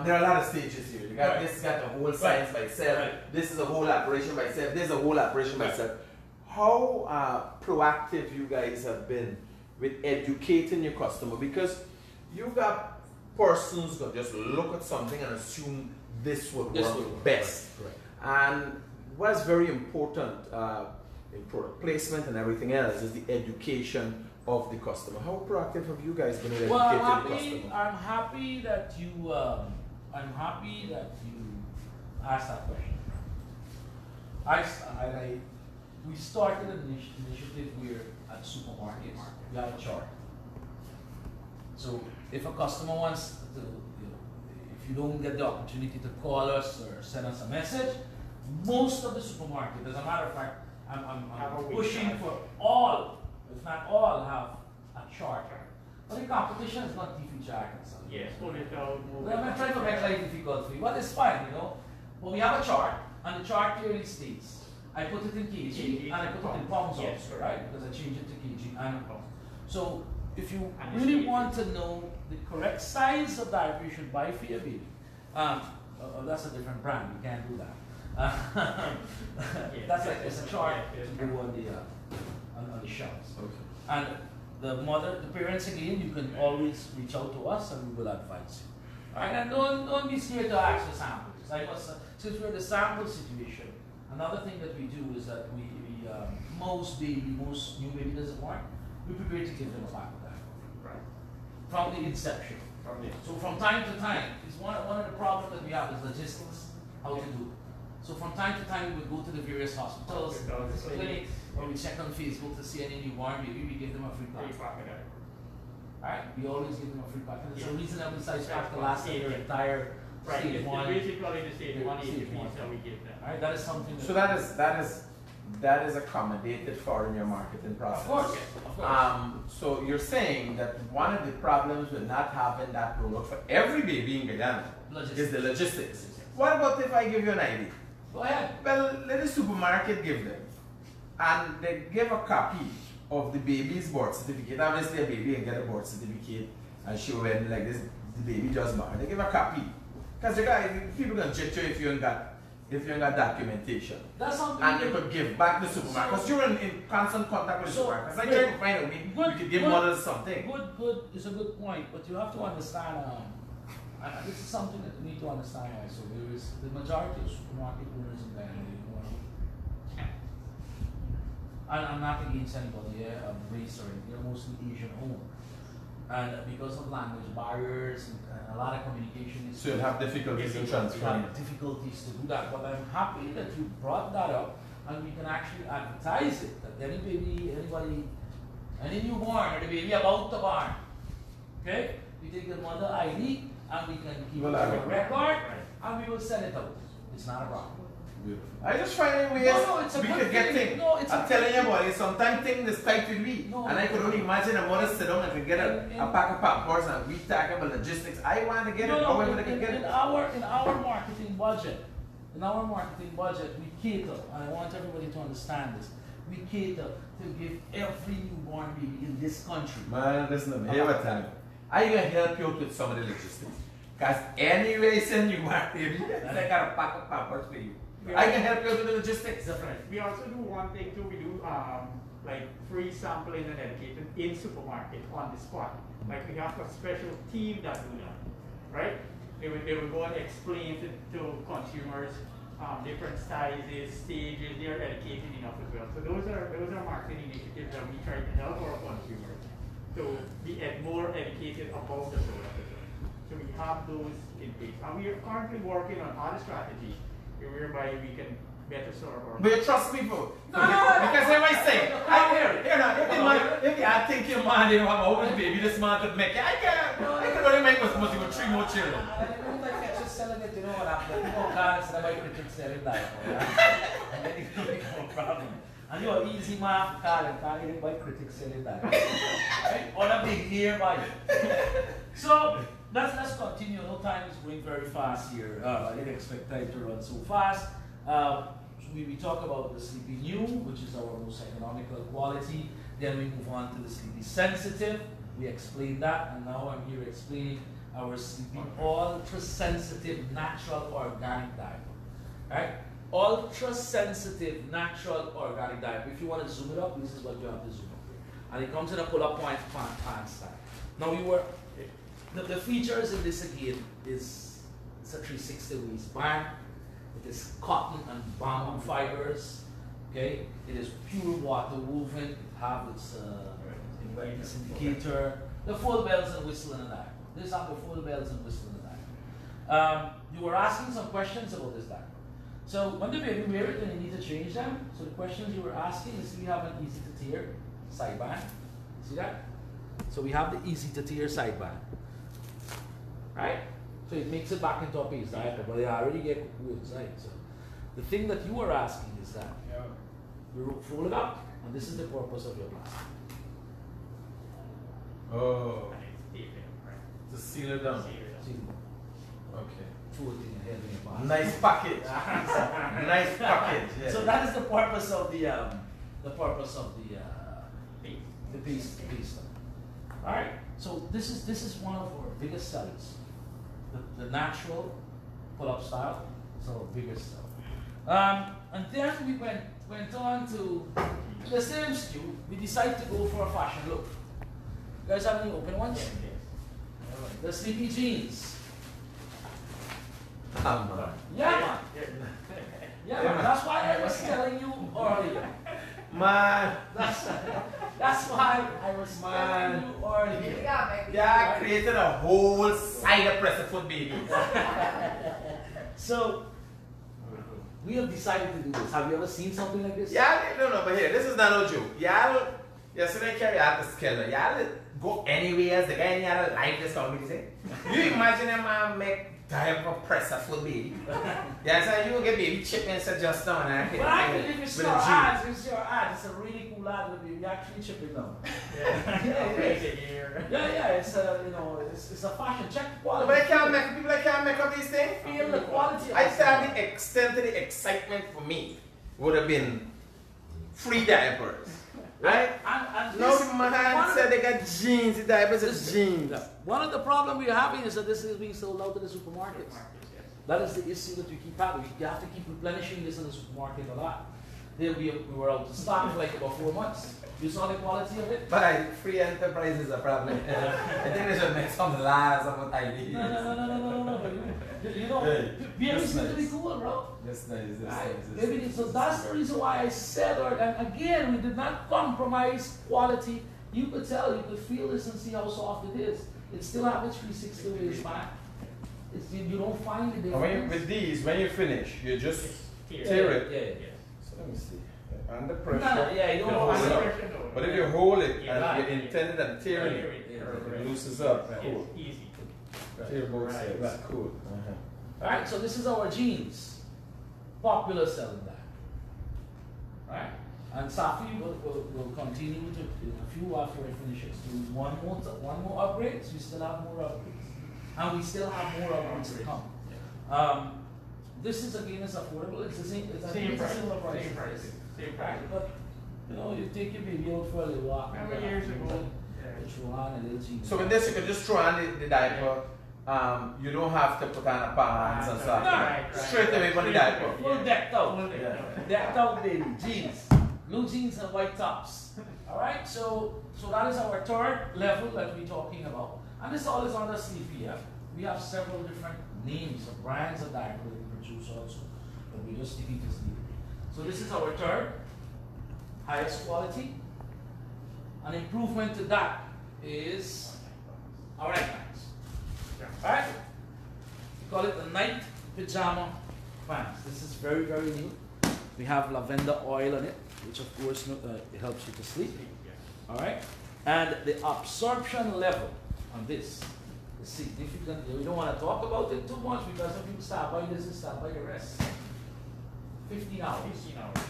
there are a lot of stages here. You got Right. this got a whole science by itself. Right. This is a whole operation by itself. This is a whole operation by Right. itself. How proactive you guys have been with educating your customer, because you got persons that just look at something and assume this would This work would work. best. Correct. And what's very important in product placement and everything else is the education of the customer. How proactive have you guys been with Well, educating the customer? I'm happy that you asked that question. We started an initiative where at supermarkets we have a chart. So if a customer wants to, if you don't get the opportunity to call us or send us a message, most of the supermarkets, as a matter of fact, Have a I'm weight pushing chart. for all, if not all, have a chart. But the competition is not TV chart and stuff. Yes, pull it out, move Well, I'm not trying to make life difficult for you, but it's fine, But we have a chart, and the chart clearly states, I put it in kg, and I put it in pounds Yes, also, correct. right? Because I changed it to kg and pounds. So if you And it's really kg. want to know the correct size of diaper you should buy for your baby, that's a different brand, you can't do that. That's like, it's a chart to go on the shelves. Okay. And the parents again, you can always reach out to us and we will advise you. Alright, and don't be scared to ask for samples. Since we're in the sample situation, another thing that we do is that we most new baby doesn't want, we prepare to give them a pack of that. Right. From the inception. So from time to time, it's one of the problems that we have is logistics, how to do it. So from time to time, we would go to the various hospitals, clinics, or we check on Facebook to see any newborn baby, we give them a free pack. Alright, we always give them a free pack. And there's a reasonable size pack to last their entire Right, stage it's one. basically the stage 1 Stage ATPs one. that we give them. Alright, that is something So that is accommodated for in your marketing process. Of course, of course. So you're saying that one of the problems with not having that product for every baby in Guyana is the logistics. What about if I give you an idea? Go ahead. Well, let the supermarket give them, and they give a copy of the baby's birth certificate. Obviously, a baby can get a birth certificate and show when like this, the baby just born. They give a copy, because people can judge you if you ain't got documentation. That's something. And they could give back the supermarket, because you're in constant contact with the supermarket. It's like you can find a way you could give mothers something. Good, it's a good point, but you have to understand, and this is something that you need to understand also. There is the majority of supermarket owners in Guyana, and I'm not against anybody race or anything, they're mostly Asian owned. And because of language barriers and a lot of communication issues, So you'll have difficulties in transferring. difficulties to do that. But I'm happy that you brought that up, and we can actually advertise it that any baby, any newborn, or the baby about to born, okay, we take the mother ID and we can keep Well, it on I- record, and we will send it out. It's not a problem. I just find ways No, it's a we good could get thing. things. No, it's a I'm good telling you thing. about it. Sometimes things this tight with me. No. And I could only imagine a mother sit down and could get a pack of popcorns and we talk about logistics. I want to get it however they can get in it. our marketing budget, we cater, and I want everybody to understand this. We cater to give every newborn baby in this country. Man, listen to me. Here what time. I can help you out with some of the logistics. Because anyway, send you my baby. I got a pack of popcorns for you. I can help you with the logistics. Right. We also do one thing too. We do like free sampling and education in supermarket on the spot. Like we have a special team that do that, right? They will go and explain to consumers different sizes, stages. They are educated enough as well. So those are marketing initiatives that we try to help our consumers to be more educated about the product as well. So we have those in place, and we are currently working on other strategies whereby we can better serve our. But you trust people. Because everybody say, I hear it. You know, if I think your man didn't have a open baby, this man could make it. I can only make us must with 3 more children. Selling it, you know what happened? You know, guys, and I critic selling that. And then it become a problem. And you're easy man, Carl, can't even buy critics selling that. Right? All a big nearby. So let's continue. No, time is going very fast here. I didn't expect time to run so fast. We talk about the Sleepy New, which is our most economical quality. Then we move on to the Sleepy Sensitive. We explained that, and now I'm here explaining our Sleepy Ultra Sensitive Natural Organic Diaper. Right? Ultra Sensitive Natural Organic Diaper. If you want to zoom it up, this is what you have to zoom up. And it comes in a pull-up pants style. Now the features in this again is it's a 360 waistband. It is cotton and bamboo fibers. Okay, it is pure water woven. It has its Wetness Indicator. The full bells and whistles in the diaper. These are the full bells and whistles in the diaper. You were asking some questions about this diaper. So when the baby wear it, then you need to change them. So the questions you were asking is, we have an easy to tear sideband. See that? So we have the easy to tear sideband. Right? So it makes it back into a piece diaper, but they already get cool inside. So the thing that you were asking is that you fold it up, and this is the purpose of your plastic. Oh. To seal it down. See, Okay. floating ahead in your plastic. Nice package. Nice package. Yeah. So that is the purpose of the piece. All right. So this is one of our biggest sellers, the natural pull-up style. So biggest seller. And then we went on to the same stew. We decided to go for a fashion look. You guys have any open ones? Yes. The Sleepy Jeans. Man. Yeah, man. Yeah, man. That's why I was telling you earlier. Man. That's why I was telling you earlier. Yeah, I created a whole side of press foot babies. So we have decided to do this. Have you ever seen something like this? Yeah, no, but here, this is not no joke. Y'all, yesterday carry out the scale. Y'all go anywhere, the guy in y'all like this comedy say. You imagine a man make diaper press a foot baby. Yeah, so you will get baby chippings just down and But I think if it's your ads, it's a really cool ad with baby actually chipping down. Yeah, it's a fashion check quality. But people can't make up these things. Feel the quality. I said the extent of the excitement for me would have been free diapers. Right? And No, this, man said they got jeans, the diapers are jeans. one of the problems we're having is that this is being sold out to the supermarkets. That is the issue that we keep having. You have to keep replenishing this in the supermarket a lot. Then we were out to stock for like about 4 months. You saw the quality of it? But free enterprise is a problem. I think they should make some laws about ideas. No. You know, baby seems to be cool, bro. That's nice. Right? So that's the reason why I said, and again, we did not compromise quality. You could tell, you could feel this and see how soft it is. It still has its 360 waistband. You don't find the difference. With these, when you finish, you just tear it. Yeah. So let me see. Under pressure. You don't hold find it up. pressure. But if you hold it Yeah, and you intended on tearing it, it loosens up. Cool. Easy. Tear both sides. Right. Cool. Alright, so this is our jeans. Popular selling that. Alright? And Safi will continue to a few after it finishes. Do one more upgrades, we still have more upgrades. And we still have more upgrades to come. This is again is affordable, it's the same, it's a similar price. Same price. But you take your baby out for a little walk. Remember years ago? Throw on a little jeans. So with this, you can just throw on the diaper, you don't have to put on a pants and stuff. Right. Straight away from the diaper. Full decked out. Full decked out. Decked out, baby. Jeans. Blue jeans and white tops. Alright, so that is our third level that we're talking about. And this all is under Sleepy. Yeah? We have several different names of brands of diaper that we produce also. But we're just sticking to Sleepy. So this is our third, highest quality. An improvement to that is our neckbands. Alright? We call it the night pajama pants. This is very, very new. We have lavender oil on it, which of course it helps you to sleep. Alright? And the absorption level on this is significant. We don't want to talk about it too much because some people start by this and start by the rest. 15 hours. 15 hours.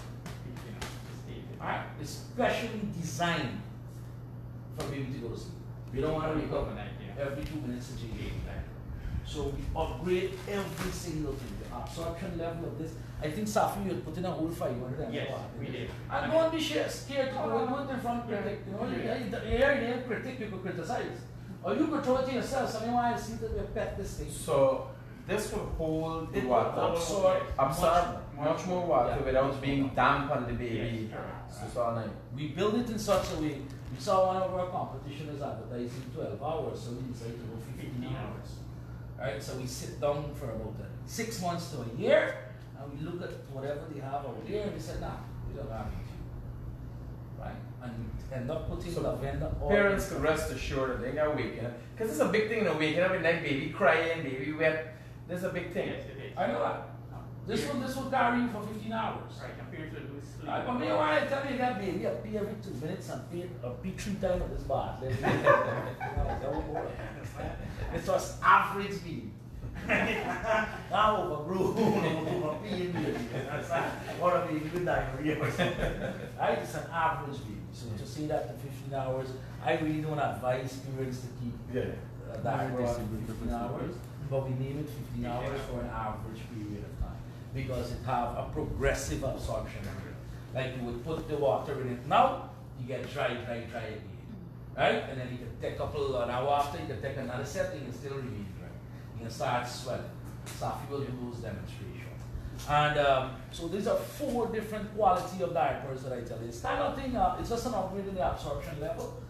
15 hours. Alright? Especially designed for baby to go to sleep. We don't want to wake up every 2 minutes to change it. So we upgrade every single thing. The absorption level of this. I think Safi, you put in a whole 500. Yes, we did. And don't be scared to go in front of critic. You know, you're critic, you could criticize. Or you could throw it to yourself. Somebody want to see that we pet this thing. So this will hold the It will water, absorb much more water yeah, without much being more. damp on the baby. Yes, So it's all nice. We build it in such a way. We saw one of our competitioners advertising 12 hours, so we decided to go 15 hours. Alright, so we sit down for about 6 months to a year, and we look at whatever they have over there, and we said, nah, we don't have it. Right? And we end up putting So lavender oil. Parents could rest assured that they're gonna waking up. Because it's a big thing, waking up at night, baby crying, baby wet. This is a big thing. Yes, it is. I know that. This will carry you for 15 hours. Right, compared to lose sleep. I come here, why I tell you that baby, I pee every 2 minutes and pee 3 times at this bath. It was average speed. Now overbrew, peeing baby. That's what a baby good diarrhea. Right? It's an average baby. So to say that to 15 hours, I really don't advise parents to keep diaper on 15 hours, but we name it 15 hours for an average period of time because it have a progressive absorption rate. Like you would put the water in it now, you get dry again. Right? And then you can take a couple an hour after, you can take another set and you can still remain dry. You can start swelling. Safi will do those demonstrations. And so these are 4 different quality of diapers that I tell you. It's kind of thing, it's just an upgrade in the absorption level.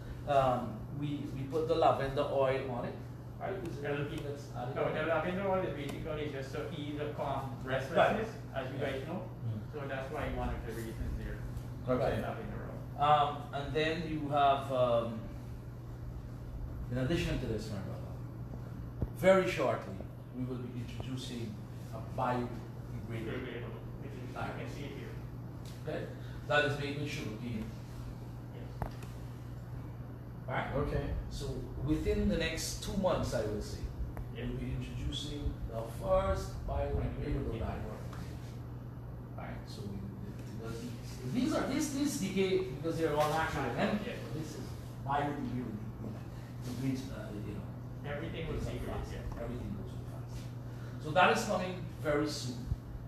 We put the lavender oil on it. Right? Is there anything that's added? No, the lavender oil is basically just to ease the calm restlessness, as you guys know. So that's why one of the reasons there. Okay. Lavender oil. And then you have, in addition to this, my brother, very shortly we will be introducing a biodegradable. Which is, you can see it here. Okay, that is made with sugarcane. Yes. Right. Okay. So within the next 2 months, I would say, Yeah. we'll be introducing the first biodegradable diaper. Right. So these decay because they're all natural. And this is biodegradable. It means Everything will goes see up fast. it. Everything goes up fast. So that is coming very soon.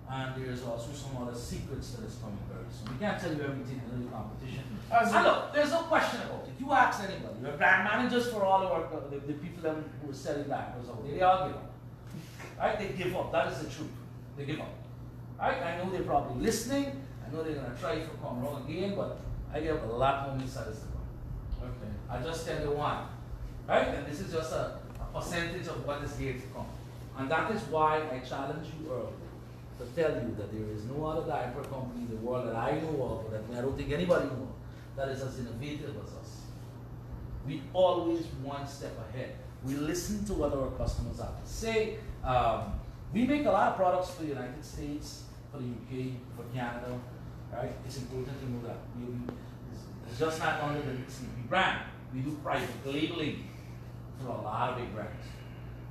And there's also some other secrets that is coming very soon. We can't tell you everything in the competition. And look, there's no question about it. You ask anybody. Your brand managers for all our the people who are selling diapers out there, they all give up. Right? They give up. That is the truth. They give up. Right? I know they're probably listening. I know they're gonna try to come wrong again, but I get a lot more misunderstood. Okay. I just tell you one. Right? And this is just a percentage of what is yet to come. And that is why I challenge you earlier to tell you that there is no other diaper company in the world that I know of, or that I don't think anybody knows, that is as innovative as us. We always one step ahead. We listen to what our customers have to say. We make a lot of products for the United States, for the UK, for Canada. Right? It's important to know that. It's just not under the Sleepy brand. We do private labeling for a lot of big brands.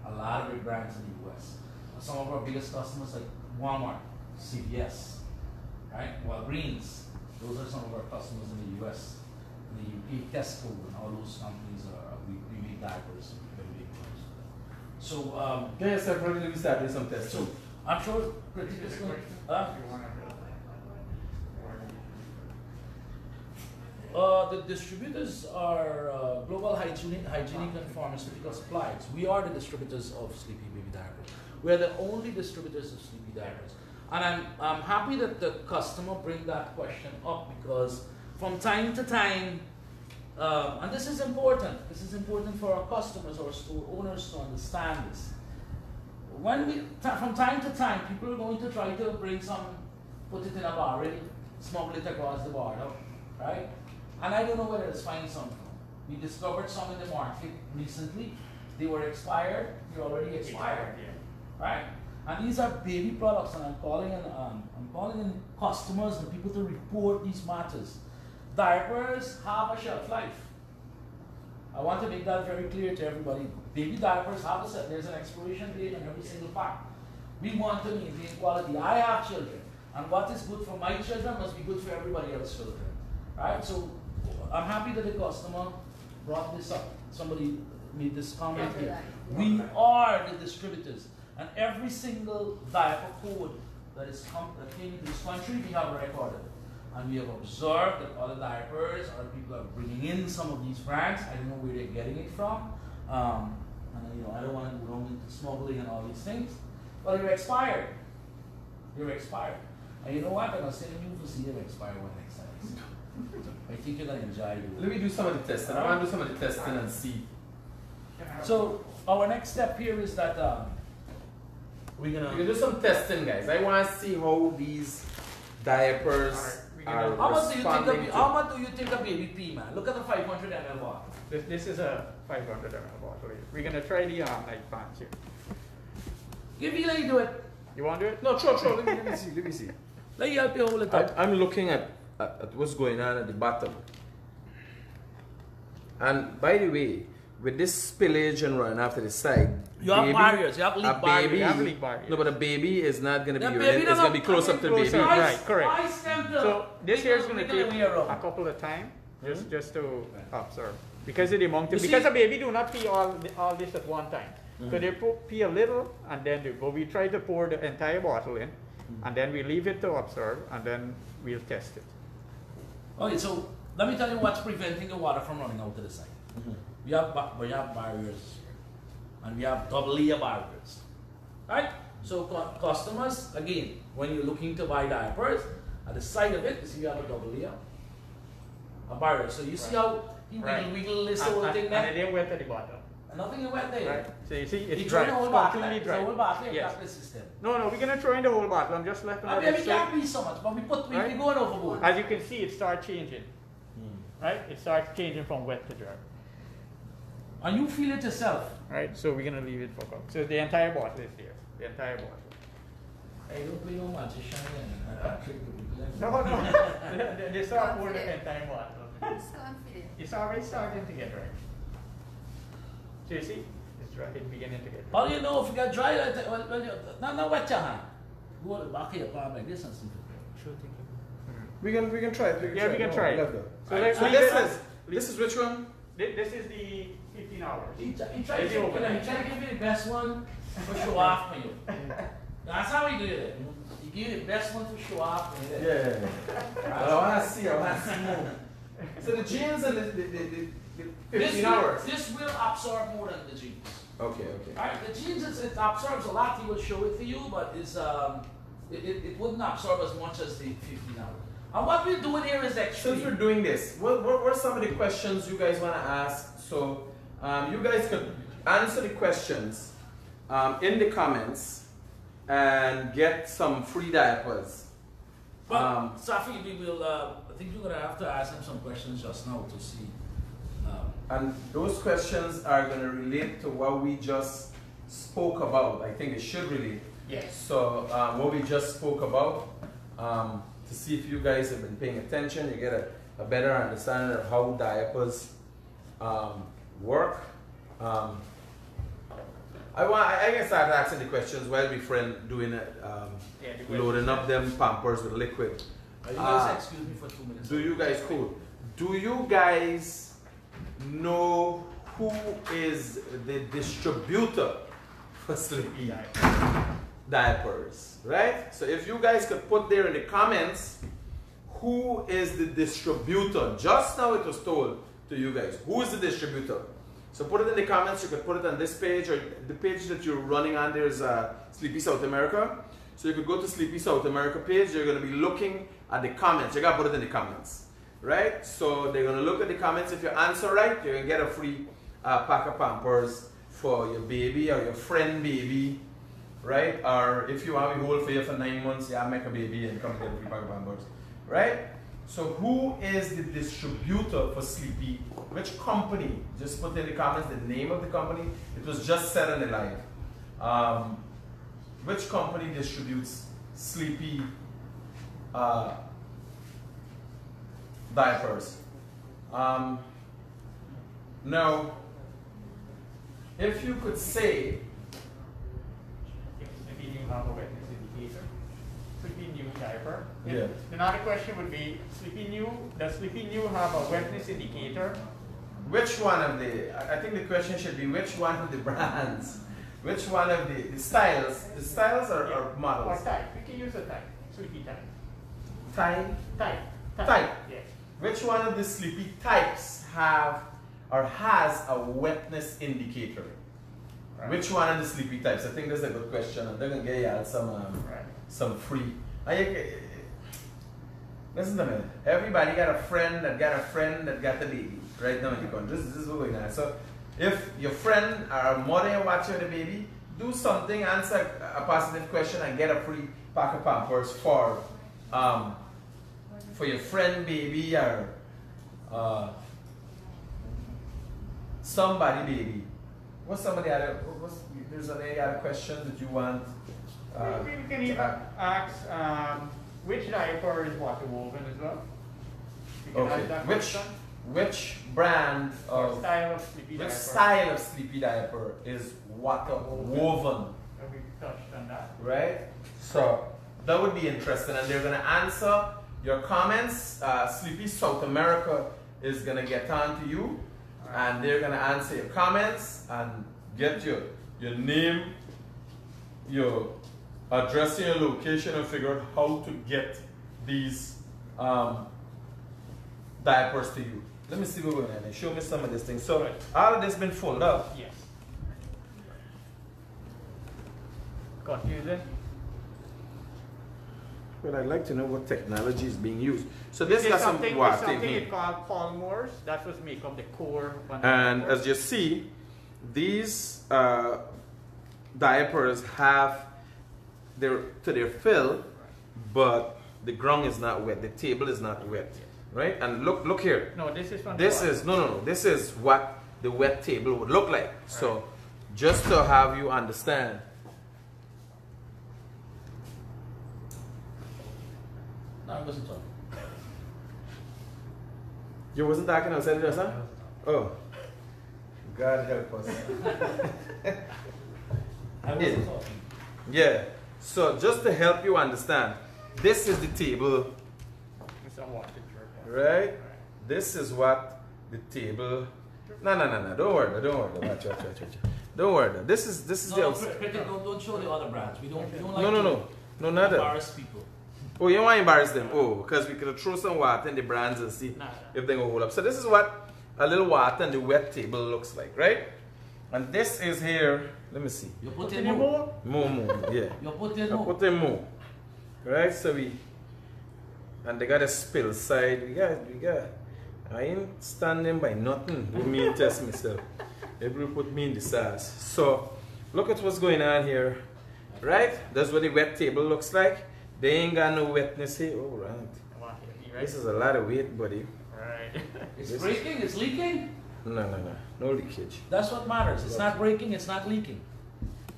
A lot of big brands in the US. Some of our biggest customers like Walmart, CVS, right? Walgreens. Those are some of our customers in the US. In the UK, Tesco, and all those companies we make diapers, very big ones. So Yes, I've already started some tests. so I'm sure Critic is going. the distributors are global hygienic and pharmaceutical suppliers. We are the distributors of Sleepy Baby Diapers. We are the only distributors of Sleepy Diapers. And I'm happy that the customer bring that question up, because from time to time, and this is important for our customers or store owners to understand this. From time to time, people are going to try to bring some, put it in a barrel, smuggle it across the border, right? And I don't know where to find some from. We discovered some in the market recently. They were expired. They're already expired, right? And these are baby products, and I'm calling in customers and people to report these matters. Diapers have a shelf life. I want to make that very clear to everybody. Baby diapers have there's an expiration date on every single pack. We want to maintain quality. I have children, and what is good for my children must be good for everybody else's children, right? So I'm happy that the customer brought this up. Somebody made this comment here. We are the distributors, and every single diaper code that came into this country, we have recorded. And we have observed that other diapers, other people are bringing in some of these brands. I don't know where they're getting it from. And I don't want to go wrong into smuggling and all these things. But they're expired. They're expired. And you know what? I'm going to send you to see them expire one next time. I think you're going to enjoy it. Let me do some of the testing. I want to do some of the testing and see. So our next step here is that we're We going can do some testing, guys. I want to see how these diapers are How responding to. much do you think a baby pee, man? Look at the 500 ml bottle. This is a 500 ml bottle. We're gonna try the night pants here. Give me, let you do it. You want to do it? No, sure. Let me see. Let me see. Let you help you hold it up. I'm looking at what's going on at the bottom. And by the way, with this spillage and running after the side, You have barriers. You have leak barriers. baby, You have leak barriers. No, but a baby is not going to be The urine. baby It's doesn't going to be close up to the baby. closer. Right, correct. I stem to So this here is gonna wiggle take the way around. a couple of time, just to observe. Because of the amount You of, see- because a baby do not pee all this at one time. So they pee a little and then but we try to pour the entire bottle in, and then we leave it to observe, and then we'll test it. Okay, so let me tell you what's preventing the water from running out to the side. We have barriers, and we have double layer barriers, right? So customers, again, when you're looking to buy diapers, at the side of it, you see you have a double layer, a barrier. So you see how he wiggle this whole thing And there, it didn't wet at the bottom. and nothing is wet there. Right. So you see, You it's throw dry. the whole It's bottle, completely it's dry. the whole bottle, Yes. that's the system. No, we're gonna throw in the whole bottle. I'm just letting I it mean, we sit. can't be so much, but we're Right. going overboard. As you can see, it starts changing. Right? It starts changing from wet to dry. And you feel it yourself. Right? So we're gonna leave it for cook. So the entire bottle is there. The entire bottle. Hey, don't play no magician again. No, no. They start pour the entire bottle. It's confident. It's already starting to get dry. So you see, it's dry. It's beginning to get dry. How do you know if you get dry? Not wet your hand. Go to the back of your palm like this and see. We can try it. Yeah, we can try it. Let's go. So let's So leave this is which one? This is the 15 hours. He tried to give you the best one for show off for you. That's how he did it. He gave you the best one to show off for you. Yeah. I want to see more. So the jeans and the 15 hours. This will absorb more than the jeans. Okay. Right? The jeans, it absorbs a lot. He will show it to you, but it wouldn't absorb as much as the 15 hours. And what we're doing here is extreme. Since we're doing this, what are some of the questions you guys want to ask? So you guys could answer the questions in the comments and get some free diapers. But Safi, we will. I think you're gonna have to ask him some questions just now to see. And those questions are going to relate to what we just spoke about. I think it should relate. Yes. So what we just spoke about, to see if you guys have been paying attention, you get a better understanding of how diapers work. I can start asking the questions while my friend doing it, loading up them Pampers with liquid. You guys excuse me for 2 minutes. Do you guys cool? Do you guys know who is the distributor for Sleepy Diapers? Right? So if you guys could put there in the comments who is the distributor? Just now it was told to you guys. Who is the distributor? So put it in the comments. You could put it on this page or the page that you're running on. There's Sleepy South America. So you could go to Sleepy South America page. You're going to be looking at the comments. You got to put it in the comments, right? So they're going to look at the comments. If you answer right, you're going to get a free pack of Pampers for your baby or your friend baby, right? Or if you want to hold for you for 9 months, yeah, make a baby and come get a free pack of Pampers, right? So who is the distributor for Sleepy? Which company? Just put in the comments the name of the company. It was just said on the live. Which company distributes Sleepy diapers? Now, if you could say, Maybe you have a Wetness Indicator. Sleepy New diaper. Yeah. Another question would be, does Sleepy New have a Wetness Indicator? which one of the, I think the question should be which one of the brands, which one of the styles, are models? Or type. We can use a type. Sleepy type. Type? Type. Yes. Which one of the Sleepy types have or has a wetness indicator? Right. Which one of the Sleepy types? I think that's a good question. And they're going to get you some free. Listen to me. Everybody got a friend that got a baby right now in the country. This is what's going on. So if your friend or a mother watching the baby, do something, answer a positive question and get a free pack of Pampers for your friend baby or somebody baby. There's any other question that you want? We can even ask which diaper is water woven as well. We can ask that question. Which brand of style of Sleepy diaper? style of Sleepy diaper is water woven? We touched on that. Right? So that would be interesting, and they're going to answer your comments. Sleepy South America is going to get on to you, and they're going to answer your comments and get your name, your address, and your location, and figure out how to get these diapers to you. Let me see what's going on. Show me some of these things. So all of this been folded up. Yes. Confusing? But I'd like to know what technology is being used. So this got some something called polymers. That was make up the core. And as you see, these diapers have their fill, but the ground is not wet. The table is not wet, right? And look here. No, this is from This is no. This is what the wet table would look like. So just to have you understand. No, I wasn't talking. You wasn't talking outside just huh? Oh. God help us. I wasn't talking. Yeah. So just to help you understand, this is the table, It's a water jerk. right? This is what the table. No. Don't worry. Watch. Don't worry. This is the outside. Critic, don't show the other brands. We don't like No, not that. embarrass people. Oh, you don't want to embarrass them? Oh, because we could throw some water in the brands and see if they go hold up. So this is what a little water and the wet table looks like, right? And this is here. Let me see. You put in Any more. More, yeah. You put in I more. put in more. Right? So and they got a spill side. We got. I ain't standing by nothing. Don't mean test myself. Everybody put me in the sauce. So look at what's going on here. Right? That's what the wet table looks like. They ain't got no wetness here. Oh, right. This is a lot of weight, buddy. Right. It's breaking, it's leaking. No. No leakage. That's what matters. It's not breaking, it's not leaking.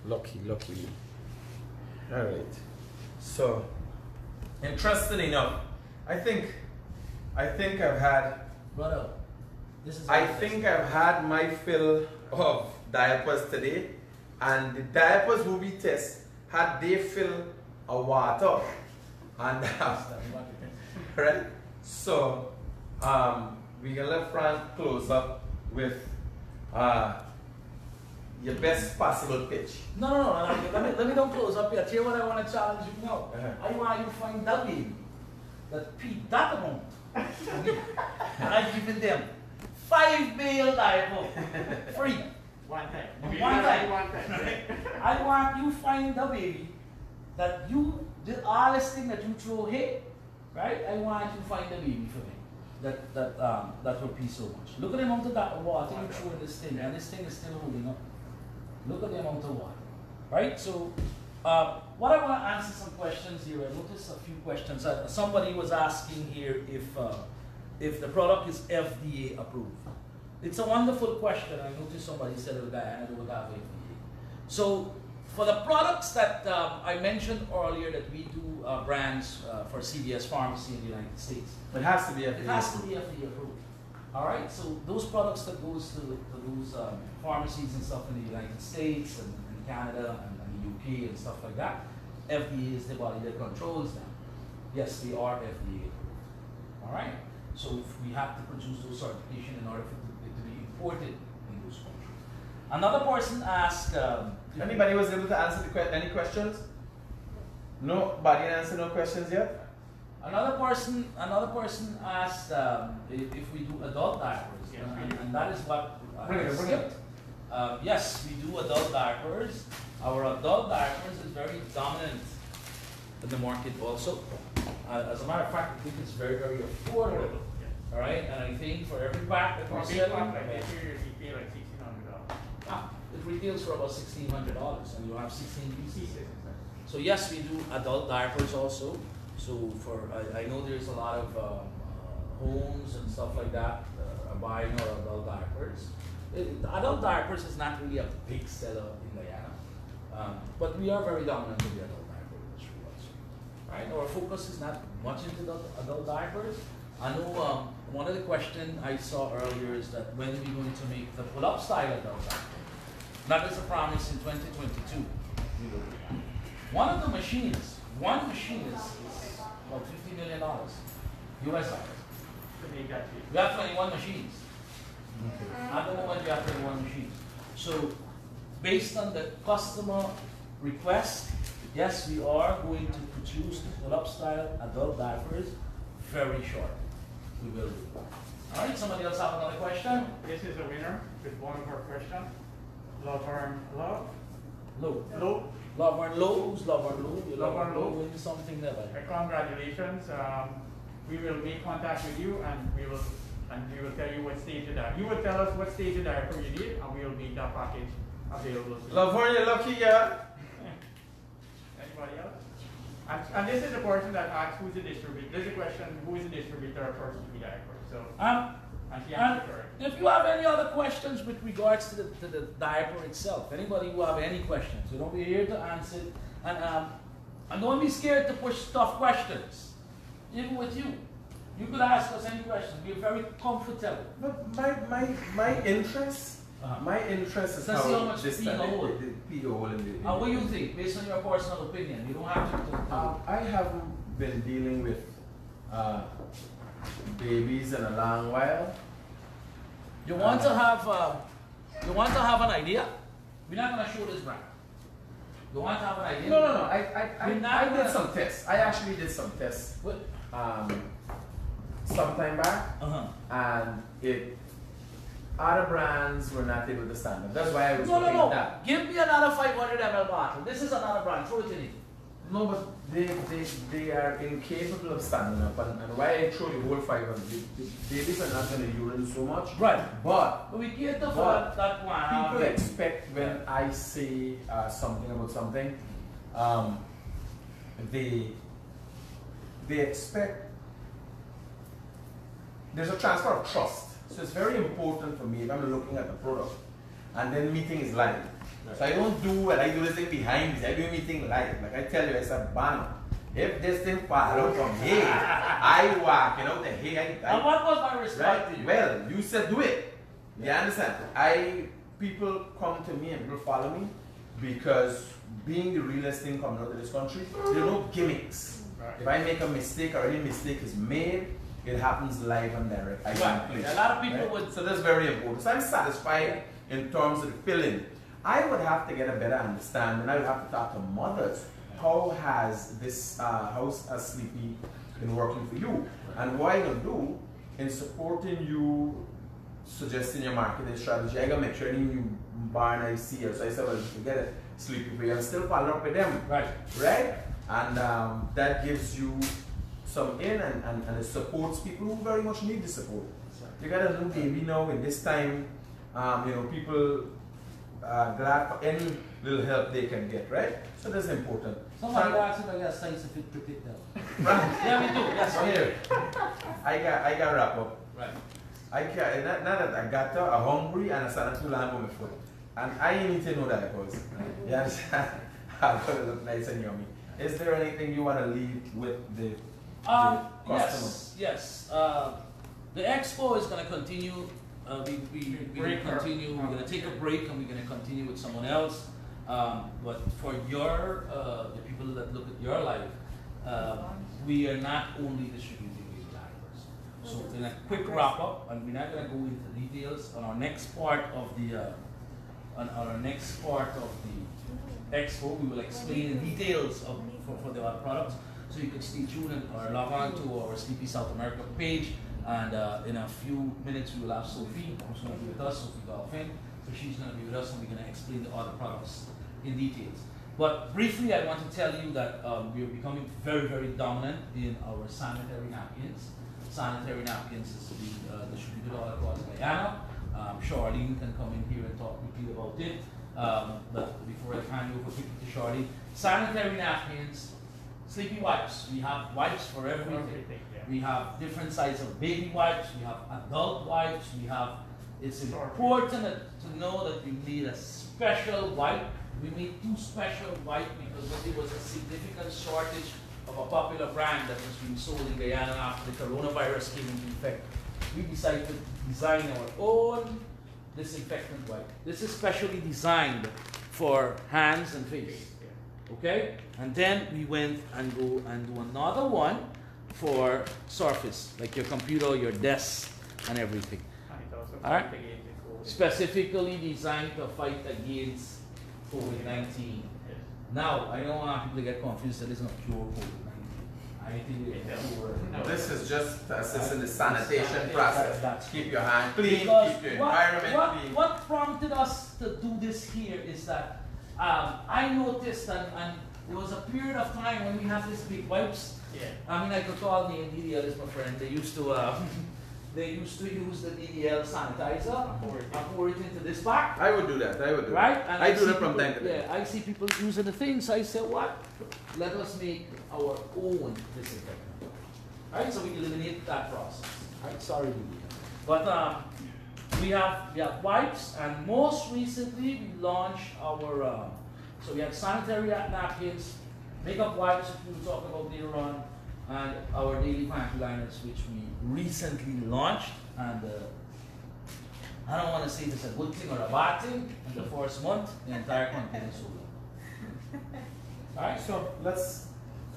Lucky. Alright. So, interesting enough, I think I've had Brother, this is. I've had my fill of diapers today, and the diapers will be tested had they fill a water, and right. So we can let Frank close up with your best possible pitch. No. Let me don't close up yet. Hear what I want to challenge you now. Uh-huh. I want you to find that baby that paid that amount, and I've given them 5 male diapers free. One time. One time. One time. I want you find the baby that you did all this thing that you throw away, right? I want you find the baby for me. That will be so much. Look at the amount of that water you throw in this thing, and this thing is still holding up. Look at the amount of water, right? So, what I want to answer some questions here. I noticed a few questions. Somebody was asking here if the product is FDA approved. It's a wonderful question. I noticed somebody said, "Oh, Guyana don't have FDA." So, for the products that I mentioned earlier that we do brands for CVS Pharmacy in the United States, It has to be it has to be FDA approved. All right, so those products that goes to those pharmacies and stuff in the United States and Canada and the UK and stuff like that, FDA is the body that controls them. Yes, they are FDA approved. All right, so if we have to produce those certification in order for it to be imported in those countries. Another person asked. Anybody was able to answer any questions? Nobody answered no questions yet? Another person asked if we do adult diapers, Yes, and that is what Bring it, bring it. Yes, we do adult diapers. Our adult diapers is very dominant in the market also. As a matter of fact, I think it's very, very affordable. All right, and I think for every pack that For we're a big selling, pack like this, you pay like $1,600. it retails for about $1,600, and you have 16 pieces. Pieces. So yes, we do adult diapers also. So I know there's a lot of homes and stuff like that are buying our adult diapers. Adult diapers is not really a big seller in Guyana, but we are very dominant in the adult diaper industry also. Right? Our focus is not much into the adult diapers. I know one of the questions I saw earlier is that when are we going to make the pull-up style adult diaper? That is a promise in 2022. We will do that. One machine is about $50 million US dollars. To make that cheap. We have 21 machines. At the moment, we have 21 machines. So, based on the customer request, yes, we are going to produce the pull-up style adult diapers very short. We will do that. All right, somebody else have another question? This is a winner with one of our questions. Laverne Love. Low. Low. Laverne Low. Who's Laverne Low? Laverne Low. Win something there. Congratulations. We will make contact with you and we will tell you what stage of diaper. You will tell us what stage of diaper you need and we will make that package available to you. Laverne, you're lucky, yeah. Anybody else? And this is the person that asks who's the distributor. There's a question, who is the distributor for CP diaper? So, and she answered correct. If you have any other questions with regards to the diaper itself, anybody who have any questions, we're here to answer it. And don't be scared to push tough questions. Even with you. You could ask us any questions. We're very comfortable. But my interest, is Let's see how much this pee in the hole. the pee hole in the. What do you think, based on your personal opinion? You don't have to. I haven't been dealing with babies in a long while. You want to have an idea? We're not going to show this brand. You want to have an idea? No. I did some tests. I actually did some tests. What? Some time back, Uh-huh. and other brands were not able to stand up. That's why I was looking No. at that. Give me another 500 ml bottle. This is another brand. Throw it in it. No, but they are incapable of standing up, and why I throw the whole 500. The babies are not going to urine so much. Right. But But we cater for that one. people expect when I say something about something, they expect there's a transfer of trust. So it's very important for me if I'm looking at the product and then meeting is live. So I don't do what I do this thing behind this. I do meeting live. Like I tell you, it's a banner. If this thing fall out from here, I walk, the hay. And what was my response to you? Well, you said do it. You understand? People come to me and people follow me because being the realest thing coming out of this country, there are no gimmicks. Right. If I make a mistake or any mistake is made, it happens live and direct. I can't play. A lot of people would. So that's very important. So I'm satisfied in terms of the filling. I would have to get a better understanding. I would have to talk to mothers. How has Sleepy in working for you. And what I gonna do in supporting you, suggesting your marketing strategy, I gotta make sure any new barn I see here. So I said, well, forget it, Sleepy for you, and still follow up with them. Right. Right? And that gives you some in and it supports people who very much need the support. You got a new baby now in this time, you know, people are glad for any little help they can get, right? So that's important. Somebody asked if I got scientific critic now. Right. Yeah, we do. Yes, So here, I got wrap up. Right. I can't, not that I got to, I'm hungry and I started to land on my foot. And I need to know that because, you understand? I'm going to look nice and yummy. Is there anything you want to leave with the customer? Yes. The expo is going to continue. We're going to continue. We're going to take a break and we're going to continue with someone else. But for your the people that look at your life, we are not only distributing baby diapers. So in a quick wrap up, and we're not going to go into details on our next part of the expo. We will explain in details for the other products. So you can stay tuned or log on to our Sleepy South America page. And in a few minutes we will have Sophie, who's going to be with us, Sophie Dolphin. So she's going to be with us and we're going to explain the other products in details. But briefly, I want to tell you that we are becoming very, very dominant in our sanitary napkins. Sanitary napkins is being distributed all across Guyana. Charlene can come in here and talk quickly about it. But before I hand you over quickly to Charlene, sanitary napkins, sleepy wipes. We have wipes for everything. We have different sizes of baby wipes. We have adult wipes. It's important to know that we need a special wipe. We made 2 special wipes because there was a significant shortage of a popular brand that was being sold in Guyana after the coronavirus came into effect. We decided to design our own disinfectant wipe. This is specially designed for hands and face. Okay? And then we went and go and do another one for surface, like your computer, your desk, and everything. All right? Specifically designed to fight against COVID-19. Now, I don't want people to get confused that it's not cure COVID-19. I think it's cure. This is just to assist in the sanitation process. Keep your hand clean, Because keep your environment clean. What prompted us to do this here is that I noticed and there was a period of time when we had these big wipes. Yeah. I mean, I could call me and DDL is my friend. They used to use the DDL sanitizer and pour it into this pack. I would do that. Right? And I do see that from people- time to time. Yeah, I see people using the thing, so I said, what? Let us make our own disinfectant. Right? So we eliminate that process. Right? Sorry, DDL. But we have wipes, and most recently we launched our so we have sanitary napkins, makeup wipes, which we'll talk about later on, and our daily panty liners, which we recently launched. And I don't want to say this a good thing or a bad thing. In the first month, the entire company is sold out. All right. So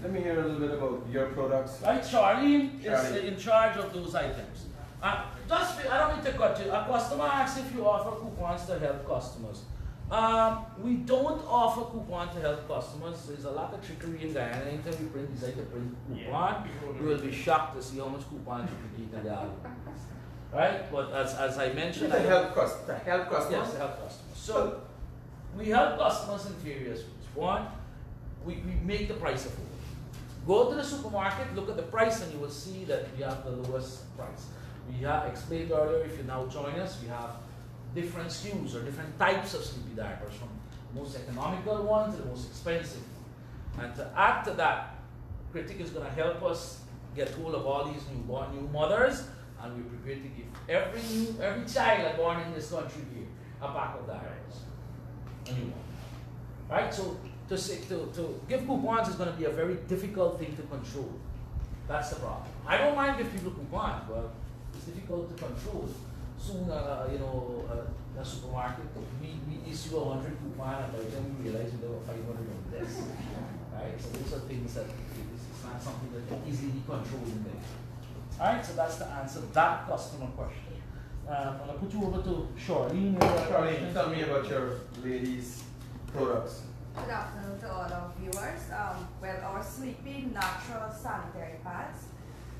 let me hear a little bit about your products. Right, Charlene is Charlene. in charge of those items. I don't mean to cut you. A customer asks if you offer coupons to help customers. We don't offer coupons to help customers. There's a lot of trickery in Guyana. Anytime we decide to print coupon, you will be shocked to see how much coupons you can get out. Right? But as I mentioned, To help customers. yes, to help customers. So we help customers in various ways. One, we make the price affordable. Go to the supermarket, look at the price, and you will see that we have the lowest price. We have explained earlier, if you now join us, we have different SKUs or different types of sleepy diapers, from the most economical ones to the most expensive. And to add to that, Critic is going to help us get hold of all these new mothers, and we're prepared to give every child born in this country here a pack of diapers, a new one. Right? So to give coupons is going to be a very difficult thing to control. That's the problem. I don't mind giving people coupons, but it's difficult to control. Soon, a supermarket, we issue 100 coupons, and by the time we realize we have 500 of this. Right? So those are things that it's not something that can easily be controlled in there. Alright, so that's the answer to that customer question. I'm going to put you over to Charlene. Charlene, tell me about your ladies' products. Good afternoon to all our viewers. Our Sleepy Natural Sanitary Pads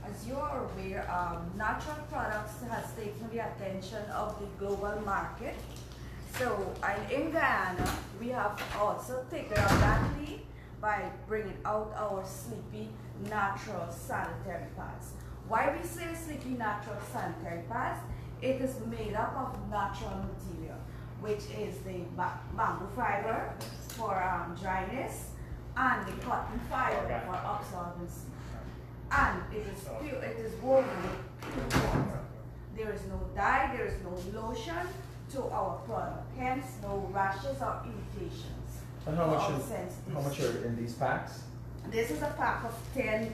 as you are aware, natural products has taken the attention of the global market. So in Guyana, we have also taken up that lead by bringing out our Sleepy Natural Sanitary Pads. Why we say Sleepy Natural Sanitary Pads? It is made up of natural material, which is the bamboo fiber for dryness and the cotton fiber for absorbency. And it is pure, it is woven with pure water. There is no dye, there is no lotion to our product, hence no rashes or irritations. And how much are in these packs? This is a pack of 10,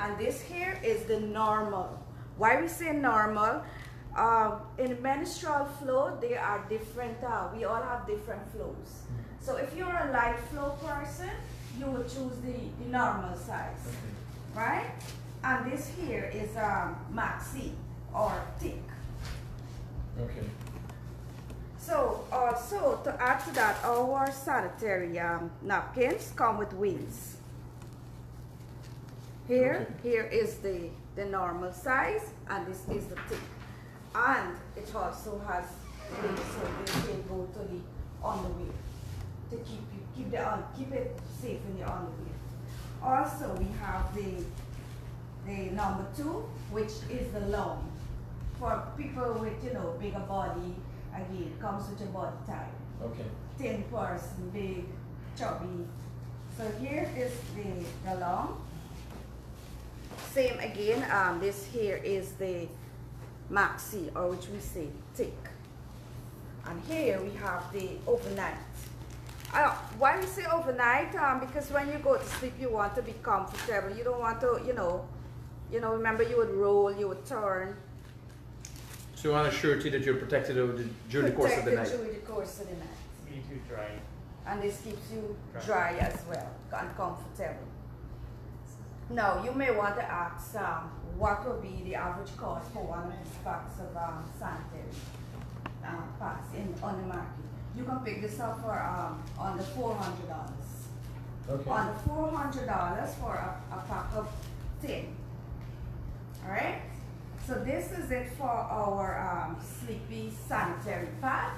and this here is the normal. Why we say normal? In menstrual flow, there are different, we all have different flows. So if you're a light flow person, you would choose the normal size, right? And this here is maxi or thick. Okay. So also to add to that, our sanitary napkins come with wings. Here is the normal size, and this is the thick. And it also has wings, so they can go to the underwear to keep it safe in the underwear. Also, we have the number 2, which is the long for people with bigger body. Again, comes with your body type. Okay. Thin person, big, chubby. So here is the long. Same again. This here is the maxi, or which we say thick. And here we have the overnight. Why we say overnight? Because when you go to sleep, you want to be comfortable. You don't want to, remember you would roll, you would turn. So you want to surety that you're protected during the course of the night? Protected during the course of the night. Keeps you dry. And this keeps you dry as well and comfortable. Now, you may want to ask what will be the average cost for one of these packs of sanitary pads on the market. You can pick this up for under $400. Okay. Under $400 for a pack of 10. Alright? So this is it for our Sleepy sanitary pad.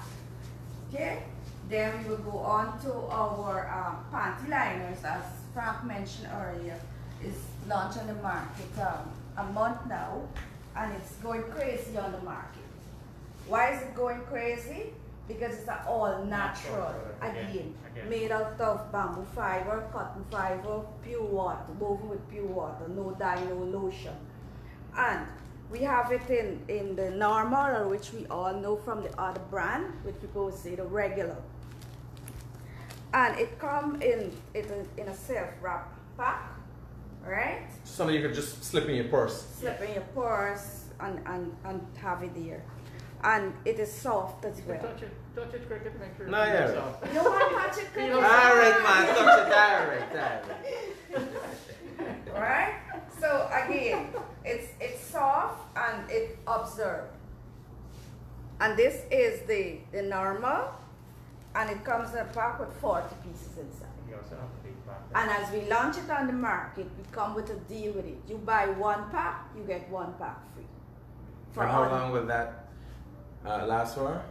Okay? Then we will go on to our Panty Liners, as Frank mentioned earlier, is launched on the market a month now, and it's going crazy on the market. Why is it going crazy? Because it's all natural, again, made out of bamboo fiber, cotton fiber, pure water, woven with pure water, no dye, no lotion. And we have it in the normal, or which we all know from the other brand, which people would say the regular. And it comes in a self-wrap pack, right? Something you could just slip in your purse. Slip in your purse and have it there. And it is soft as well. Touch it, Cricket, make sure No, yeah. it's soft. You don't want to touch it, Cricket? Alright, man, touch it, alright. Right? So again, it's soft and it absorbs. And this is the normal, and it comes in a pack with 40 pieces inside. You also have a big pack. And as we launch it on the market, we come with a deal with it. You buy 1 pack, you get 1 pack free. For how long will that last for?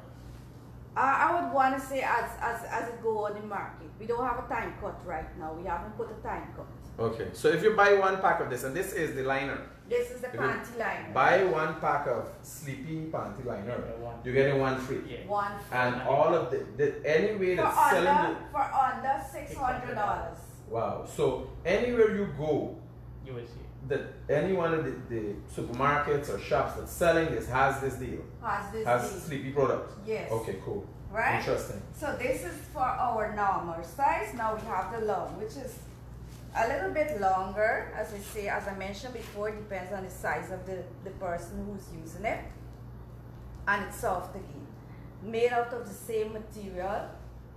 I would want to say as it go on the market. We don't have a time cut right now. We haven't put a time cut. Okay, so if you buy 1 pack of this, and this is the liner. This is the panty liner. Buy 1 pack of Sleepy Panty Liner, you're getting 1 free. Yeah. 1 free. And all of any way that's selling for under $600. wow. So anywhere you go, You will see. that any one of the supermarkets or shops that's selling this has this deal. Has Deal. Sleepy products. Yes. Okay, cool. Right? Interesting. So this is for our normal size. Now we have the long, which is a little bit longer. As I mentioned before, it depends on the size of the person who's using it. And it's soft again. Made out of the same material,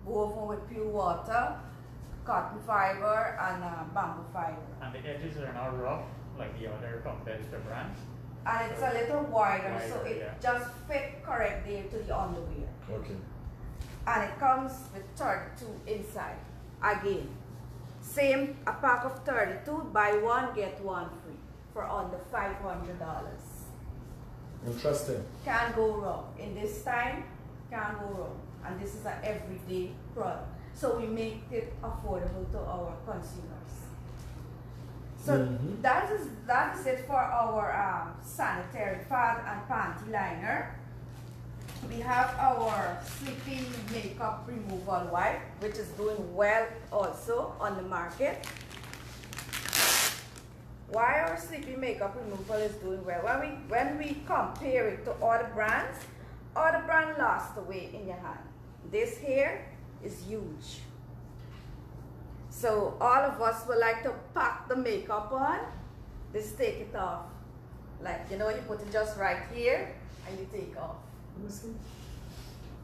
woven with pure water, cotton fiber, and bamboo fiber. And the edges are not rough like the other competitor brands. And it's a little wider, so Wider, it yeah. just fit correctly to the underwear. Okay. And it comes with 32 inside. Again, same, a pack of 32, buy 1, get 1 free for under $500. Interesting. Can't go wrong. In this time, can't go wrong. And this is an everyday product. So we make it affordable to our consumers. So that is it for our sanitary pad and panty liner. We have our Sleepy makeup removal wipe, which is doing well also on the market. Why our Sleepy makeup removal is doing well? When we compare it to other brands lost away in your hand. This here is huge. So all of us would like to pack the makeup on. Just take it off. Like, you know, you put it just right here and you take off.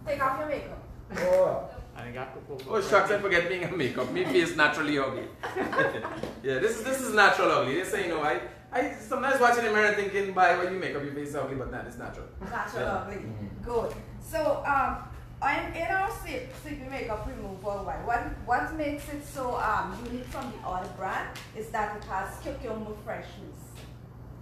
Take off your makeup. Oh. I got Oh shucks, I forget being a makeup. My face naturally ugly. Yeah, this is natural ugly. They say, you know, I sometimes watch in the mirror thinking, by when you make up your face ugly, but not, it's natural. Natural ugly. Good. So in our Sleepy makeup removal wipe, what makes it so unique from the other brand is that it has cucumber freshness.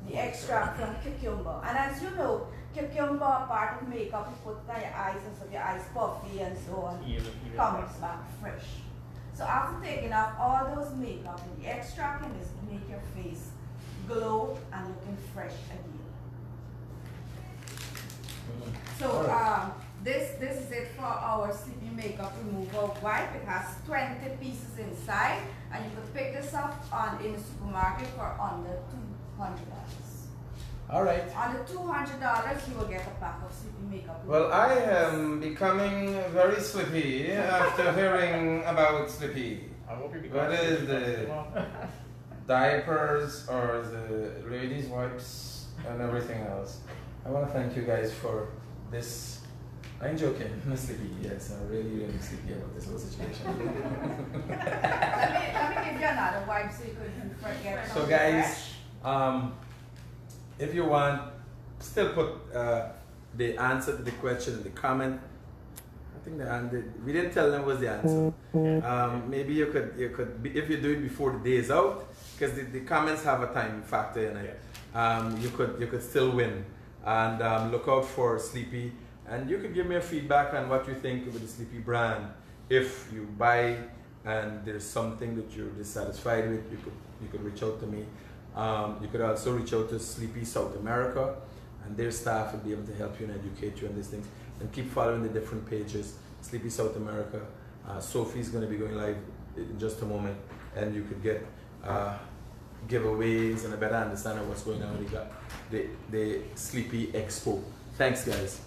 The extract from cucumber. And as you know, cucumber part of makeup you put on your eyes and so your eyes puffy and so on. Even Comes back fresh. So after taking off all those makeup, the extract in this make your face glow and looking fresh again. So this is it for our Sleepy makeup removal wipe. It has 20 pieces inside, and you can pick this up in the supermarket for under $200. All right. Under $200, you will get a pack of Sleepy makeup. Well, I am becoming very sleepy after hearing about Sleepy. I hope you What is the diapers or the ladies' wipes and everything else? I want to thank you guys for this. I'm joking, I'm sleepy. Yes, I'm really sleepy about this whole situation. let me give you another wipe so you can forget. So guys, if you want, still put the answer to the question in the comment. I think we didn't tell them what was the answer. Maybe you could if you do it before the day is out, because the comments have a time factor in it. You could still win. And look out for Sleepy. And you could give me a feedback on what you think of the Sleepy brand. If you buy and there's something that you're dissatisfied with, you could reach out to me. You could also reach out to Sleepy South America, and their staff will be able to help you and educate you on these things. And keep following the different pages. Sleepy South America. Sophie's going to be going live in just a moment, and you could get giveaways and a better understanding of what's going on with the Sleepy EXPO. Thanks, guys.